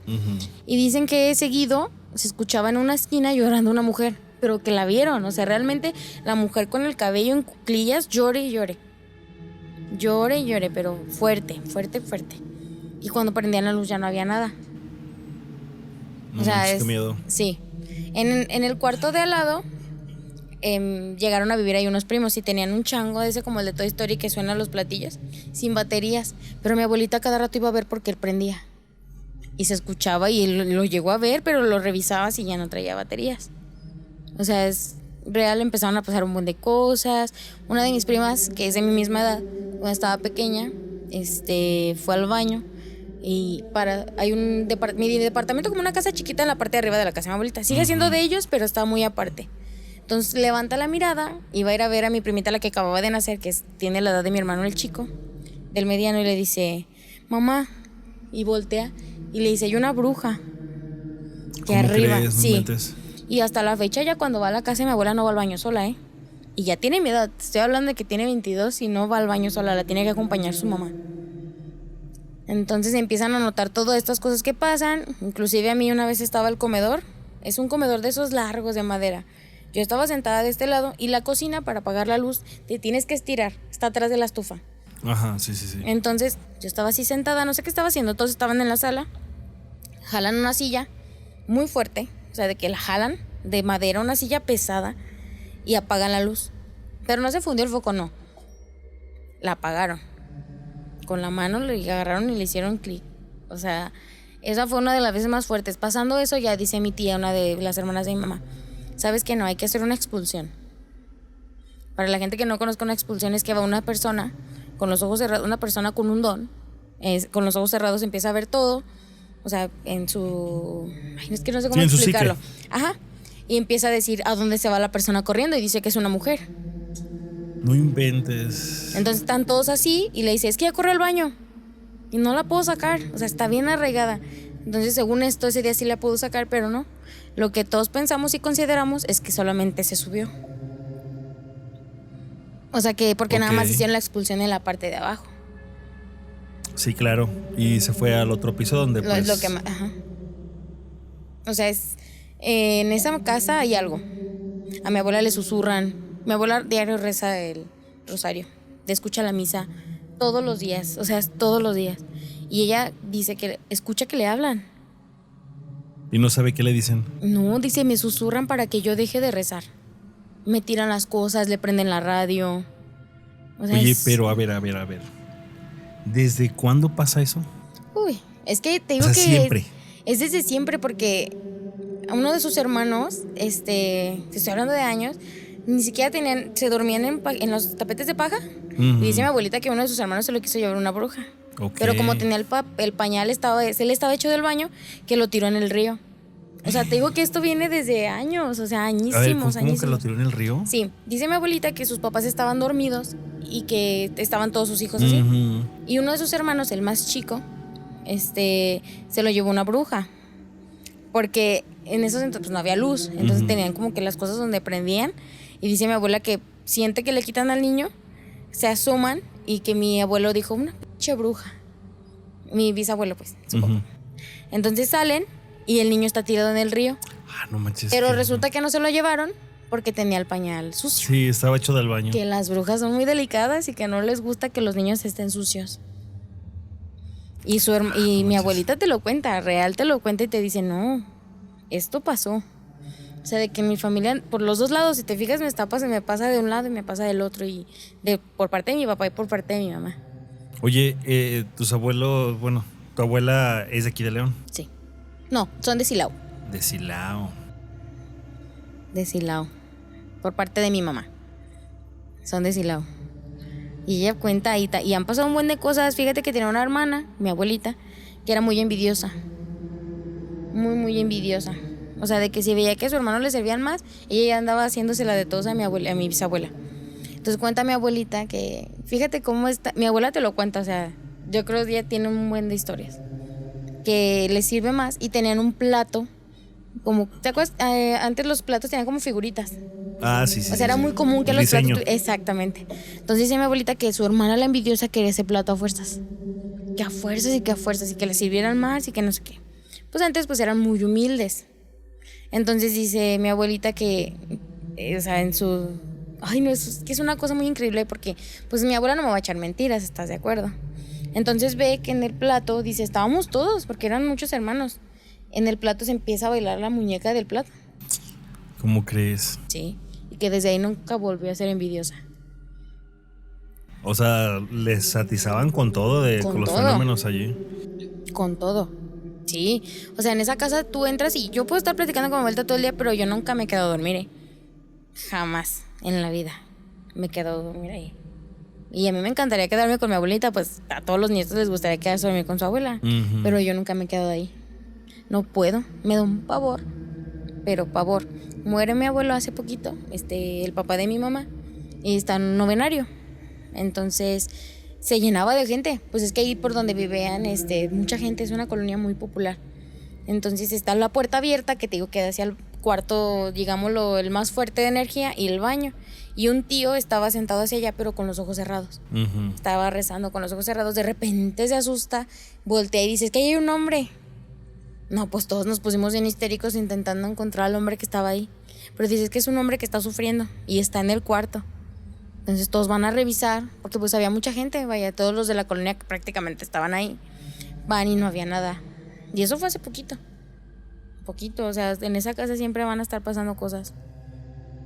Y dicen que seguido se escuchaba en una esquina llorando una mujer, pero que la vieron, o sea, realmente la mujer con el cabello en cuclillas, llore y llore. Llore y llore, pero fuerte. Y cuando prendían la luz ya no había nada. No, o sea, qué miedo. Sí. En el cuarto de al lado llegaron a vivir ahí unos primos y tenían un chango de ese como el de Toy Story que suena los platillos, sin baterías. Pero mi abuelita cada rato iba a ver porque él prendía. Y se escuchaba y él lo llegó a ver, pero lo revisaba si ya no traía baterías. O sea, es real, empezaron a pasar un montón de cosas. Una de mis primas, que es de mi misma edad, cuando estaba pequeña, fue al baño. Y hay mi departamento como una casa chiquita en la parte de arriba de la casa de mi abuelita. Sigue siendo de ellos, pero está muy aparte. Entonces levanta la mirada y va a ir a ver a mi primita, la que acababa de nacer, que tiene la edad de mi hermano el chico, del mediano, y le dice, mamá, y voltea y le dice, hay una bruja que arriba. ¿Crees? Sí. Mentes. Y hasta la fecha, ya cuando va a la casa de mi abuela no va al baño sola, Y ya tiene mi edad. Estoy hablando de que tiene 22 y no va al baño sola, la tiene que acompañar su mamá. Entonces empiezan a notar todas estas cosas que pasan. Inclusive a mí una vez estaba el comedor. Es un comedor de esos largos de madera. Yo estaba sentada de este lado y la cocina, para apagar la luz, te tienes que estirar. Está atrás de la estufa. Ajá, sí. Entonces yo estaba así sentada, no sé qué estaba haciendo. Todos estaban en la sala. Jalan una silla muy fuerte. O sea, de que la jalan de madera, una silla pesada, y apagan la luz. Pero no se fundió el foco, no. La apagaron. Con la mano le agarraron y le hicieron clic. O sea, esa fue una de las veces más fuertes. Pasando eso, ya dice mi tía, una de las hermanas de mi mamá, ¿sabes qué? No, hay que hacer una expulsión. Para la gente que no conozca, una expulsión es que va una persona con los ojos cerrados, una persona con un don, con los ojos cerrados empieza a ver todo. O sea, en su... Ay, es que no sé cómo explicarlo. Ajá. Y empieza a decir a dónde se va la persona corriendo y dice que es una mujer. No inventes. Entonces están todos así y le dice, es que ya corrió al baño y no la puedo sacar. O sea, está bien arraigada. Entonces, según esto, ese día sí la puedo sacar, pero no. Lo que todos pensamos y consideramos es que solamente se subió. O sea, que porque nada más hicieron la expulsión en la parte de abajo. Sí, claro. Y se fue al otro piso donde pues... Ajá. O sea, en esa casa hay algo. A mi abuela le susurran. Mi abuela diario reza el rosario. Escucha la misa todos los días. O sea, todos los días. Y ella dice que escucha que le hablan. ¿Y no sabe qué le dicen? No, dice, me susurran para que yo deje de rezar. Me tiran las cosas, le prenden la radio. O sea, oye, pero a ver. ¿Desde cuándo pasa eso? Uy, es que te digo, o sea, que siempre. Es desde siempre, porque a uno de sus hermanos, te estoy hablando de años, ni siquiera se dormían en los tapetes de paja. Y dice mi abuelita que uno de sus hermanos se lo quiso llevar una bruja. Okay. Pero como tenía el pañal, se le estaba hecho del baño, que lo tiró en el río. O sea, te digo que esto viene desde años, o sea, añísimos. A ver, ¿cómo que lo tiró en el río? Sí, dice mi abuelita que sus papás estaban dormidos y que estaban todos sus hijos así. Y uno de sus hermanos, el más chico, se lo llevó una bruja. porque en esos entonces pues, no había luz, entonces tenían como que las cosas donde prendían, y dice mi abuela que siente que le quitan al niño, se asoman, y que mi abuelo dijo, una pinche bruja, mi bisabuelo pues, supongo. Entonces salen y el niño está tirado en el río. Ah, no manches. Pero resulta que no se lo llevaron porque tenía el pañal sucio. Sí, estaba hecho del baño. Que las brujas son muy delicadas y que no les gusta que los niños estén sucios. Y mi abuelita te lo cuenta, real te lo cuenta y te dice, no, esto pasó. O sea, de que mi familia, por los dos lados, si te fijas, me pasa de un lado y me pasa del otro. Y por parte de mi papá y por parte de mi mamá. Oye, tus abuelos, bueno, tu abuela es de aquí de León. Sí. No, son de Silao. De Silao. De Silao. Por parte de mi mamá. Son de Silao. Y ella cuenta y han pasado un buen de cosas. Fíjate que tenía una hermana, mi abuelita, que era muy envidiosa. Muy, muy envidiosa. O sea, de que si veía que a su hermano le servían más, ella ya andaba haciéndosela de todos a mi bisabuela. Entonces cuenta mi abuelita que, fíjate cómo está, mi abuela te lo cuenta, o sea, yo creo que ella tiene un buen de historias. Que le sirve más y tenían un plato, como, ¿te acuerdas? Antes los platos tenían como figuritas. Ah, sí, sí. O sea, era muy común que los diseño. platos... Exactamente. Entonces dice mi abuelita que su hermana la envidiosa quería ese plato a fuerzas. Que a fuerzas y que a fuerzas y que le sirvieran más y que no sé qué. Pues antes pues eran muy humildes. Entonces dice mi abuelita que, o sea, en su... Ay, no, es que es una cosa muy increíble porque pues mi abuela no me va a echar mentiras, ¿estás de acuerdo? Entonces ve que en el plato, dice, estábamos todos porque eran muchos hermanos. En el plato se empieza a bailar la muñeca del plato. ¿Cómo crees? Sí, y que desde ahí nunca volvió a ser envidiosa. O sea, les atizaban con todo con los todo. fenómenos allí. Con todo. Sí, o sea, en esa casa tú entras y yo puedo estar platicando con mi abuelita todo el día, pero yo nunca me he quedado a dormir, ¿eh? Jamás en la vida me he quedado a dormir ahí. Y a mí me encantaría quedarme con mi abuelita, pues a todos los nietos les gustaría quedarse a dormir con su abuela, pero yo nunca me he quedado ahí. No puedo, me da un pavor, pero pavor. Muere mi abuelo hace poquito, el papá de mi mamá, y está en un novenario. Entonces se llenaba de gente, pues es que ahí por donde vivían mucha gente, es una colonia muy popular. Entonces está la puerta abierta que te digo que da hacia el cuarto, digámoslo, el más fuerte de energía, y el baño. Y un tío estaba sentado hacia allá, pero con los ojos cerrados. Estaba rezando con los ojos cerrados. De repente se asusta, voltea y dice, es que ahí hay un hombre. No, pues todos nos pusimos bien histéricos intentando encontrar al hombre que estaba ahí. Pero dices que es un hombre que está sufriendo y está en el cuarto. Entonces todos van a revisar, porque pues había mucha gente, vaya, todos los de la colonia que prácticamente estaban ahí. Van y no había nada. Y eso fue hace poquito. Poquito, o sea, en esa casa siempre van a estar pasando cosas.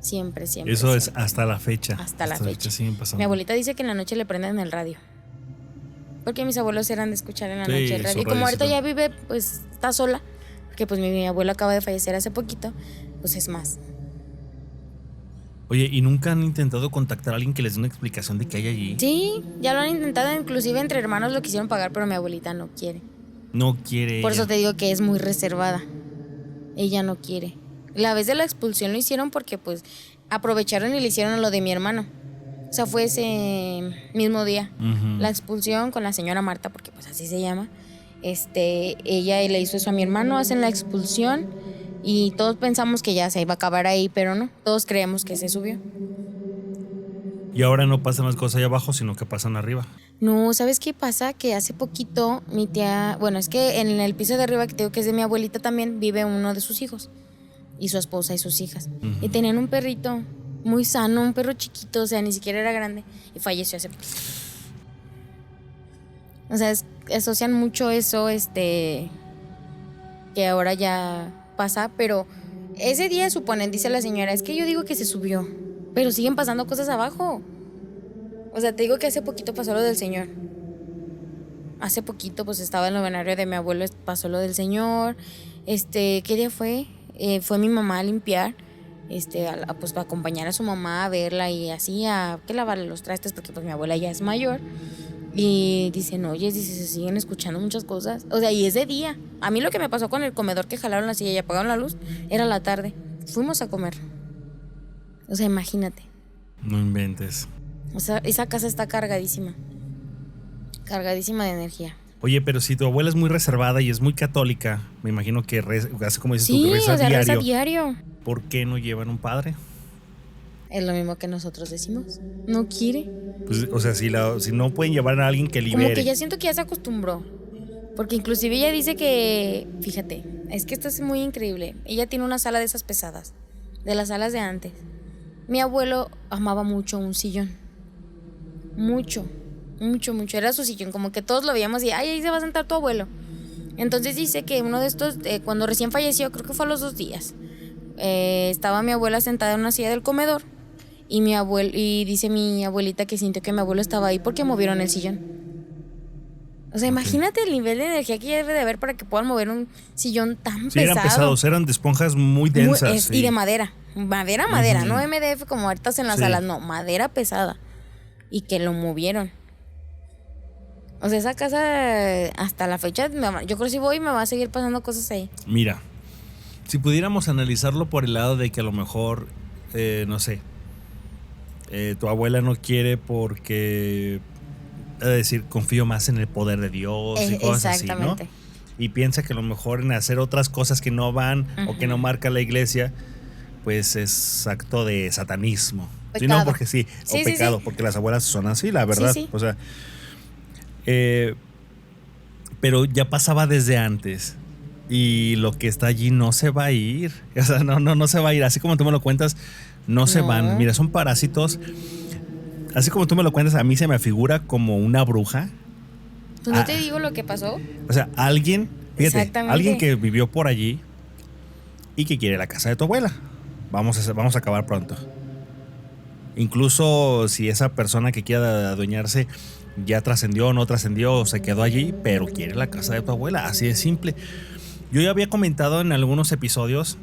Siempre, siempre. Eso siempre. es hasta la fecha. Hasta la fecha. Siguen pasando. Mi abuelita dice que en la noche le prenden el radio. Porque mis abuelos eran de escuchar en la noche el radio. Y como ahorita ya vive, pues está sola, porque pues mi abuelo acaba de fallecer hace poquito, pues es más. Oye, ¿y nunca han intentado contactar a alguien que les dé una explicación de qué hay allí? Sí, ya lo han intentado, inclusive entre hermanos lo quisieron pagar, pero mi abuelita no quiere. No quiere. Por eso te digo que es muy reservada. Ella no quiere. La vez de la expulsión lo hicieron porque pues aprovecharon y le hicieron lo de mi hermano. O sea, fue ese mismo día. La expulsión con la señora Marta, porque pues así se llama. Ella le hizo eso a mi hermano, hacen la expulsión y todos pensamos que ya se iba a acabar ahí, pero no. Todos creemos que se subió. Y ahora no pasan las cosas ahí abajo, sino que pasan arriba. No, ¿sabes qué pasa? Que hace poquito mi tía, bueno, es que en el piso de arriba, que te digo que es de mi abuelita también, vive uno de sus hijos. Y su esposa y sus hijas. Y tenían un perrito muy sano, un perro chiquito, o sea, ni siquiera era grande. Y falleció hace poquito. O sea, asocian mucho eso, que ahora ya pasa, pero ese día suponen, dice la señora, es que yo digo que se subió, pero siguen pasando cosas abajo. O sea, te digo que hace poquito pasó lo del señor. Hace poquito, pues estaba en el novenario de mi abuelo, pasó lo del señor. ¿Qué día fue? Fue mi mamá a limpiar, pues a acompañar a su mamá a verla y así a que lavarle los trastes, porque pues mi abuela ya es mayor. Y dicen, oye, se siguen escuchando muchas cosas. O sea, y ese día, a mí lo que me pasó con el comedor que jalaron la silla y apagaron la luz, era la tarde. Fuimos a comer. O sea, imagínate. No inventes. O sea, esa casa está cargadísima. Cargadísima de energía. Oye, pero si tu abuela es muy reservada y es muy católica, me imagino que hace como dices tú, Sí, que reza o sea, reza diario. diario. ¿Por qué no llevan un padre? Es lo mismo que nosotros decimos. No quiere. Pues, o sea, si no pueden llevar a alguien que Como libere. que ya siento que ya se acostumbró. Porque inclusive ella dice que, fíjate, es que esto es muy increíble. Ella tiene una sala de esas pesadas, de las salas de antes. Mi abuelo amaba mucho un sillón. Mucho, mucho, mucho. Era su sillón, como que todos lo veíamos y, ay, ahí se va a sentar tu abuelo. Entonces dice que uno de estos, cuando recién falleció, creo que fue a los 2 días, estaba mi abuela sentada en una silla del comedor y dice mi abuelita que sintió que mi abuelo estaba ahí porque movieron el sillón. O sea, imagínate el nivel de energía que debe de haber para que puedan mover un sillón tan Sí, pesado. eran pesados, eran de esponjas muy densas. Sí. Y de madera. Madera, no MDF como ahorita en las salas, no, madera pesada. Y que lo movieron. O sea, esa casa hasta la fecha, yo creo que si voy me va a seguir pasando cosas ahí. Mira, si pudiéramos analizarlo por el lado de que a lo mejor, no sé, tu abuela no quiere porque, es decir, confío más en el poder de Dios y cosas así, ¿no? Y piensa que a lo mejor en hacer otras cosas que no van o que no marca la iglesia, pues es acto de satanismo. Sí, no, porque sí, o pecado, porque las abuelas son así, la verdad. Sí. O sea, pero ya pasaba desde antes. Y lo que está allí no se va a ir. O sea, no se va a ir. Así como tú me lo cuentas, no se van. Mira, son parásitos. Así como tú me lo cuentas, a mí se me figura como una bruja. Pues no te digo lo que pasó. O sea, alguien que vivió por allí y que quiere la casa de tu abuela. Vamos a acabar pronto. Incluso si esa persona que quiera adueñarse ya trascendió o no trascendió, se quedó allí, pero quiere la casa de tu abuela. Así de simple. Yo ya había comentado en algunos episodios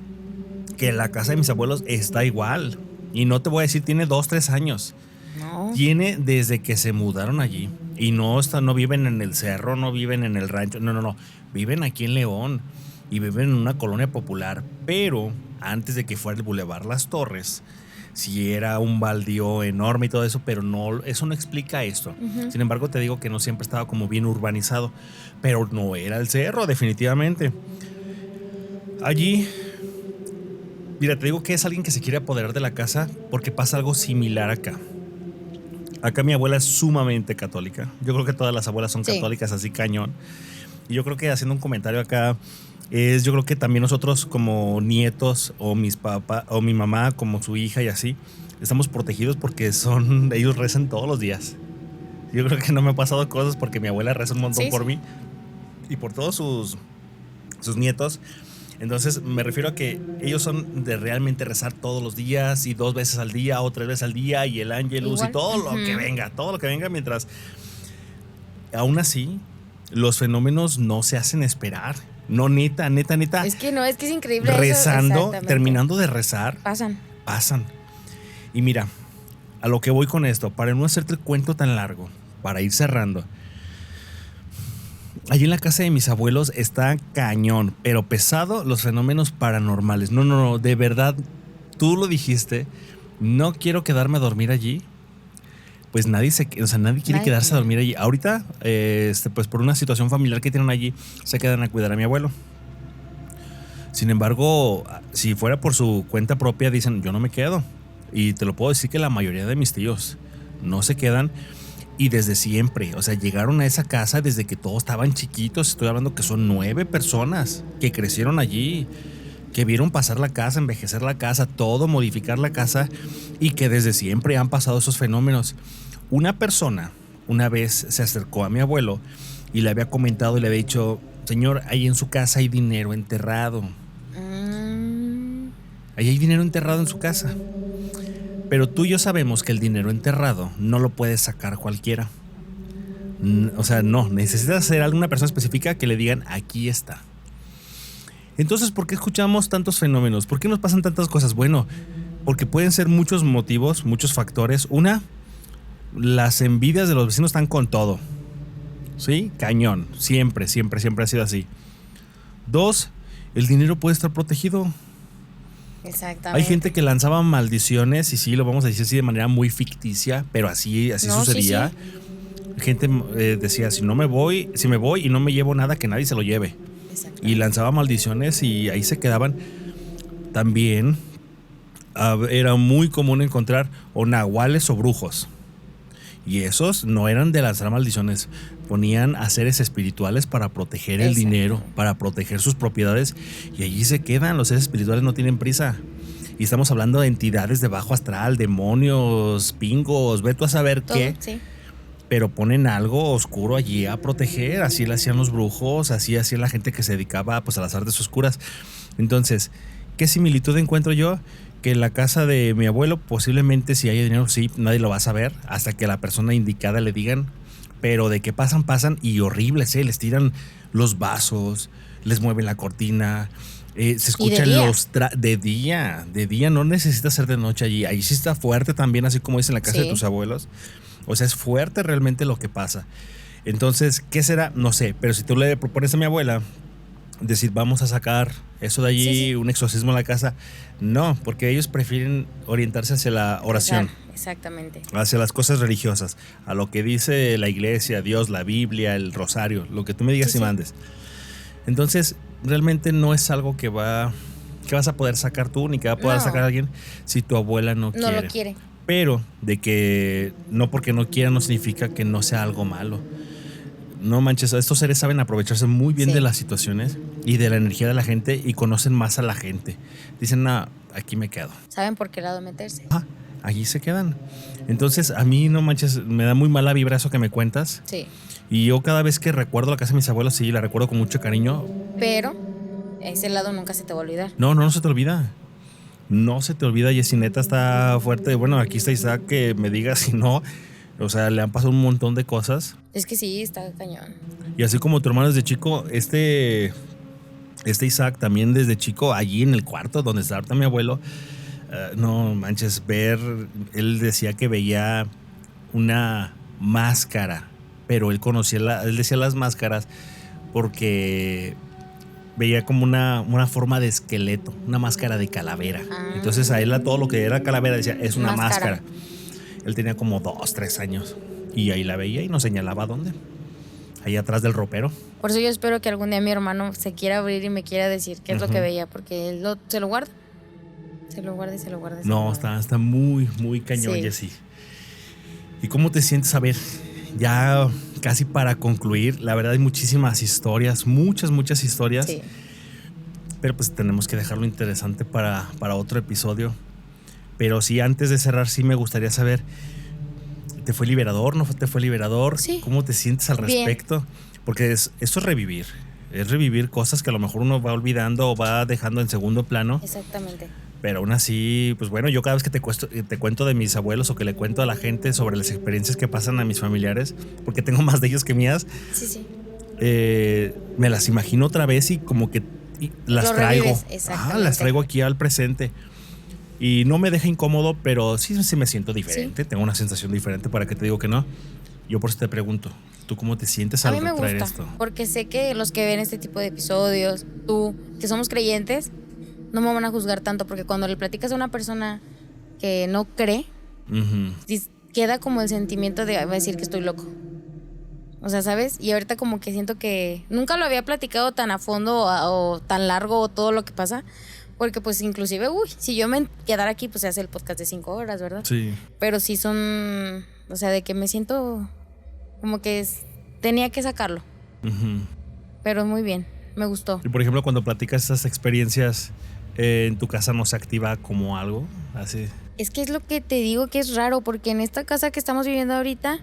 que la casa de mis abuelos está igual. Y no te voy a decir, tiene 2-3 años. No. Tiene desde que se mudaron allí. Y no viven en el cerro, no viven en el rancho. No. Viven aquí en León. Y viven en una colonia popular. Pero antes de que fuera el Boulevard Las Torres, sí era un baldío enorme y todo eso, pero eso no explica esto. Sin embargo, te digo que no siempre estaba como bien urbanizado. Pero no era el cerro, definitivamente. Allí, mira, te digo que es alguien que se quiere apoderar de la casa porque pasa algo similar acá. Acá mi abuela es sumamente católica. Yo creo que todas las abuelas son católicas, así cañón. Y yo creo que haciendo un comentario acá, yo creo que también nosotros como nietos o mis papás o mi mamá como su hija y así, estamos protegidos porque ellos rezan todos los días. Yo creo que no me ha pasado cosas porque mi abuela reza un montón por mí y por todos sus nietos. Entonces me refiero a que ellos son de realmente rezar todos los días y 2 veces al día o 3 veces al día y el ángelus y todo lo que venga, mientras aún así los fenómenos no se hacen esperar. No, neta. Es que es increíble. Rezando, terminando de rezar. Pasan. Y mira, a lo que voy con esto, para no hacerte el cuento tan largo, para ir cerrando. Allí en la casa de mis abuelos está cañón, pero pesado los fenómenos paranormales. No, de verdad, tú lo dijiste, no quiero quedarme a dormir allí. Pues nadie quiere quedarse a dormir allí. Ahorita, pues por una situación familiar que tienen allí, se quedan a cuidar a mi abuelo. Sin embargo, si fuera por su cuenta propia, dicen, yo no me quedo. Y te lo puedo decir que la mayoría de mis tíos no se quedan. Y desde siempre, o sea, llegaron a esa casa desde que todos estaban chiquitos. Estoy hablando que son 9 personas que crecieron allí, que vieron pasar la casa, envejecer la casa, todo, modificar la casa, y que desde siempre han pasado esos fenómenos. Una persona una vez se acercó a mi abuelo y le había comentado y le había dicho, señor, ahí en su casa hay dinero enterrado. Ahí hay dinero enterrado en su casa. Pero tú y yo sabemos que el dinero enterrado no lo puede sacar cualquiera. O sea, no, necesitas ser alguna persona específica que le digan, aquí está. Entonces, ¿por qué escuchamos tantos fenómenos? ¿Por qué nos pasan tantas cosas? Bueno, porque pueden ser muchos motivos, muchos factores. Una, las envidias de los vecinos están con todo. ¿Sí? Cañón. Siempre ha sido así. 2, el dinero puede estar protegido. Exactamente. Hay gente que lanzaba maldiciones, y sí, lo vamos a decir así de manera muy ficticia, pero así sucedía. Sí. Gente decía, si me voy y no me llevo nada, que nadie se lo lleve. Y lanzaba maldiciones y ahí se quedaban. También era muy común encontrar o nahuales o brujos. Y esos no eran de lanzar maldiciones, ponían a seres espirituales para proteger el dinero, para proteger sus propiedades, y allí se quedan. Los seres espirituales no tienen prisa. Y estamos hablando de entidades de bajo astral, demonios, pingos, ve tú a saber todo, qué. Sí. Pero ponen algo oscuro allí a proteger. Así lo hacían los brujos, así hacía la gente que se dedicaba pues, a las artes oscuras. Entonces, ¿qué similitud encuentro yo? Que en la casa de mi abuelo posiblemente si hay dinero, sí, nadie lo va a saber hasta que la persona indicada le digan. Pero de que pasan y horribles, les tiran los vasos, les mueven la cortina, se escuchan de día, no necesita ser de noche allí. Ahí sí está fuerte también, así como dice en la casa de tus abuelos. O sea, es fuerte realmente lo que pasa. Entonces, ¿qué será? No sé, pero si tú le propones a mi abuela decir, vamos a sacar eso de allí, un exorcismo en la casa, no, porque ellos prefieren orientarse hacia la oración. Exactamente. Hacia las cosas religiosas, a lo que dice la iglesia, Dios, la Biblia, el rosario, lo que tú me digas y mandes. Entonces, realmente no es algo que vas a poder sacar tú, ni que va a poder sacar alguien si tu abuela no quiere. No lo quiere. Pero de que no porque no quiera no significa que no sea algo malo. No manches, estos seres saben aprovecharse muy bien de las situaciones y de la energía de la gente y conocen más a la gente. Dicen, no, aquí me quedo. Saben por qué lado meterse. Allí se quedan. Entonces, a mí, no manches, me da muy mala vibra eso que me cuentas. Sí. Y yo cada vez que recuerdo la casa de mis abuelos, sí, la recuerdo con mucho cariño. Pero ese lado nunca se te va a olvidar. No se te olvida. No se te olvida, Jessy, neta está fuerte. Bueno, aquí está Isaac, que me diga si no. O sea, le han pasado un montón de cosas. Es que sí, está cañón. Y así como tu hermano desde chico, este Isaac también desde chico, allí en el cuarto donde estaba mi abuelo, no manches, él decía que veía una máscara, pero él decía las máscaras porque veía como una forma de esqueleto, una máscara de calavera. Entonces a él todo lo que era calavera decía, es una máscara. Él tenía como 2, 3 años y ahí la veía y nos señalaba dónde. Ahí atrás del ropero. Por eso yo espero que algún día mi hermano se quiera abrir y me quiera decir qué es lo que veía, porque él se lo guarda. Se lo guarda y se lo guarda. No, está muy, muy cañón, Jessy. ¿Y cómo te sientes? A ver, ya casi para concluir, la verdad hay muchísimas historias, muchas historias. Sí. Pero pues tenemos que dejarlo interesante para otro episodio. Pero sí, antes de cerrar, sí me gustaría saber, ¿te fue liberador? ¿No te fue liberador? Sí. ¿Cómo te sientes al respecto? Porque esto es revivir. Es revivir cosas que a lo mejor uno va olvidando o va dejando en segundo plano. Exactamente. Pero aún así, pues bueno, yo cada vez que te cuento de mis abuelos o que le cuento a la gente sobre las experiencias que pasan a mis familiares, porque tengo más de ellos que mías, me las imagino otra vez y como que las traigo. Las traigo aquí al presente. Y no me deja incómodo, pero sí me siento diferente. Tengo una sensación diferente, para que te digo que no. Yo por eso te pregunto, ¿tú cómo te sientes al traer esto? Porque sé que los que ven este tipo de episodios, tú, que somos creyentes, no me van a juzgar tanto, porque cuando le platicas a una persona que no cree, queda como el sentimiento de, va a decir que estoy loco. O sea, ¿sabes? Y ahorita como que siento que nunca lo había platicado tan a fondo o tan largo o todo lo que pasa. Porque pues inclusive, si yo me quedara aquí, pues se hace el podcast de 5 horas, ¿verdad? Sí. Pero sí son, o sea, de que me siento como que tenía que sacarlo. Pero muy bien, me gustó. Y por ejemplo, cuando platicas esas experiencias, ¿en tu casa no se activa como algo así? Es que es lo que te digo que es raro, porque en esta casa que estamos viviendo ahorita,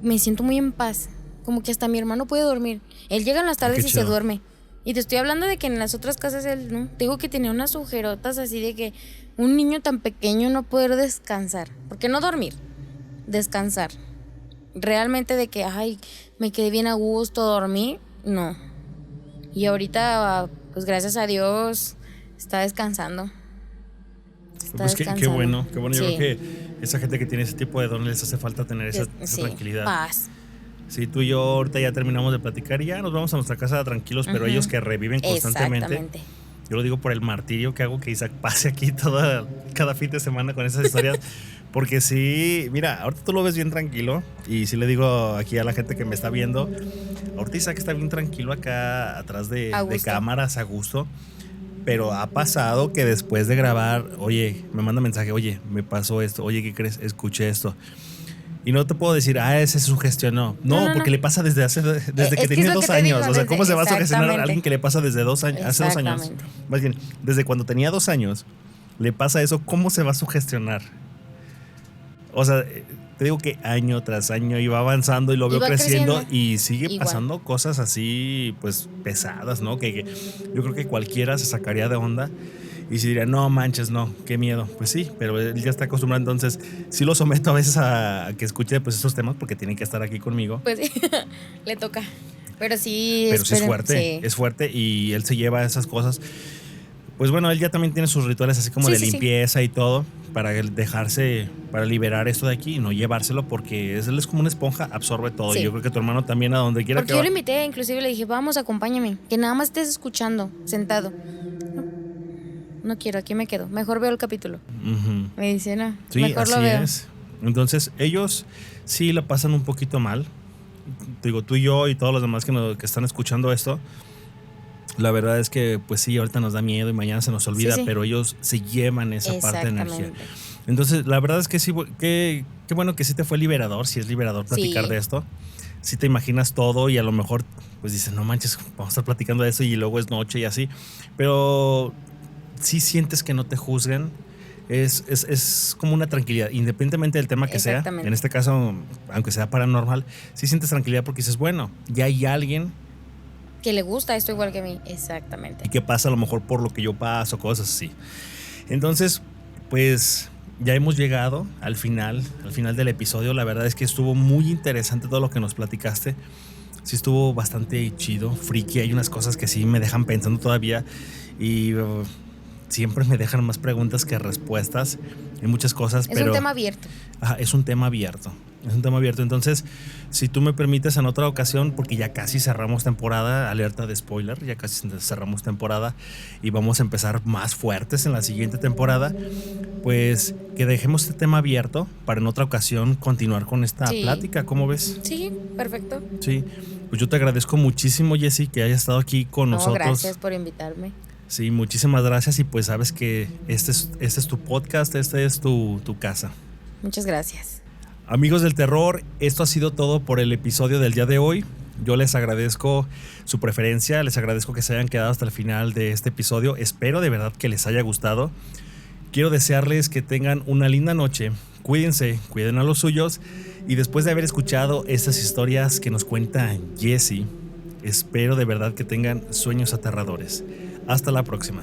me siento muy en paz. Como que hasta mi hermano puede dormir. Él llega en las tardes y se duerme. Y te estoy hablando de que en las otras casas él, ¿no? Te digo que tenía unas agujerotas así de que un niño tan pequeño no poder descansar. Porque no dormir, descansar. Realmente de que, me quedé bien a gusto, dormí, no. Y ahorita, pues gracias a Dios, está descansando. Qué bueno. Yo creo que esa gente que tiene ese tipo de dones les hace falta tener esa tranquilidad. Paz. Sí, tú y yo ahorita ya terminamos de platicar y ya nos vamos a nuestra casa tranquilos, pero ellos que reviven constantemente. Exactamente. Yo lo digo por el martirio que hago que Isaac pase aquí cada fin de semana con esas historias, Porque sí, mira, ahorita tú lo ves bien tranquilo. Y sí le digo aquí a la gente que me está viendo, ahorita Isaac está bien tranquilo acá atrás de cámaras, a gusto. Pero ha pasado que después de grabar, oye, me manda mensaje, oye, me pasó esto, oye, ¿qué crees? Escuché esto. Y no te puedo decir, ese se sugestionó. No, porque le pasa desde que tenía 2 años. O sea, ¿cómo se va a sugestionar a alguien que le pasa desde 2 años? Hace 2 años. Más bien, desde cuando tenía 2 años, le pasa eso, ¿cómo se va a sugestionar? O sea, te digo que año tras año iba avanzando y lo veo creciendo y sigue pasando cosas así, pues pesadas, ¿no? Que yo creo que cualquiera se sacaría de onda y se diría, no manches, no, qué miedo. Pues sí, pero él ya está acostumbrado, entonces sí lo someto a veces a que escuche pues esos temas porque tiene que estar aquí conmigo. Pues sí, le toca. Pero sí, sí es fuerte y él se lleva esas cosas. Pues bueno, él ya también tiene sus rituales así como de limpieza y todo para para liberar esto de aquí y no llevárselo porque él es como una esponja, absorbe todo. Y yo creo que tu hermano también a donde quiera porque yo lo invité, inclusive le dije, vamos, acompáñame, que nada más estés escuchando, sentado. No quiero, aquí me quedo, mejor veo el capítulo. Me dice, no, sí, mejor lo veo. Es. Entonces ellos sí la pasan un poquito mal. Digo, tú y yo y todos los demás que están escuchando esto, la verdad es que pues sí, ahorita nos da miedo y mañana se nos olvida, pero ellos se llevan esa parte de energía. Entonces, la verdad es que sí, qué bueno que sí te fue liberador, si es liberador platicar de esto. Sí te imaginas todo y a lo mejor pues dices, no manches, vamos a estar platicando de eso y luego es noche y así. Pero sí sientes que no te juzgan. Es como una tranquilidad, independientemente del tema que sea. En este caso, aunque sea paranormal, sí sientes tranquilidad porque dices, bueno, ya hay alguien que le gusta esto igual que a mí. Exactamente. Y que pasa a lo mejor por lo que yo paso, cosas así. Entonces, pues ya hemos llegado al final del episodio. La verdad es que estuvo muy interesante todo lo que nos platicaste. Sí estuvo bastante chido, friki. Hay unas cosas que sí me dejan pensando todavía y siempre me dejan más preguntas que respuestas en muchas cosas. Es un tema abierto. Es un tema abierto. Entonces, si tú me permites en otra ocasión, porque ya casi cerramos temporada, alerta de spoiler, ya casi cerramos temporada y vamos a empezar más fuertes en la siguiente temporada, pues que dejemos este tema abierto para en otra ocasión continuar con esta plática. ¿Cómo ves? Sí, perfecto. Sí, pues yo te agradezco muchísimo, Jessy, que hayas estado aquí con nosotros. Gracias por invitarme. Sí, muchísimas gracias y pues sabes que este es tu podcast, este es tu casa. Muchas gracias. Amigos del terror, esto ha sido todo por el episodio del día de hoy. Yo les agradezco su preferencia, les agradezco que se hayan quedado hasta el final de este episodio. Espero de verdad que les haya gustado. Quiero desearles que tengan una linda noche. Cuídense, cuiden a los suyos. Y después de haber escuchado estas historias que nos cuenta Jessy, espero de verdad que tengan sueños aterradores. Hasta la próxima.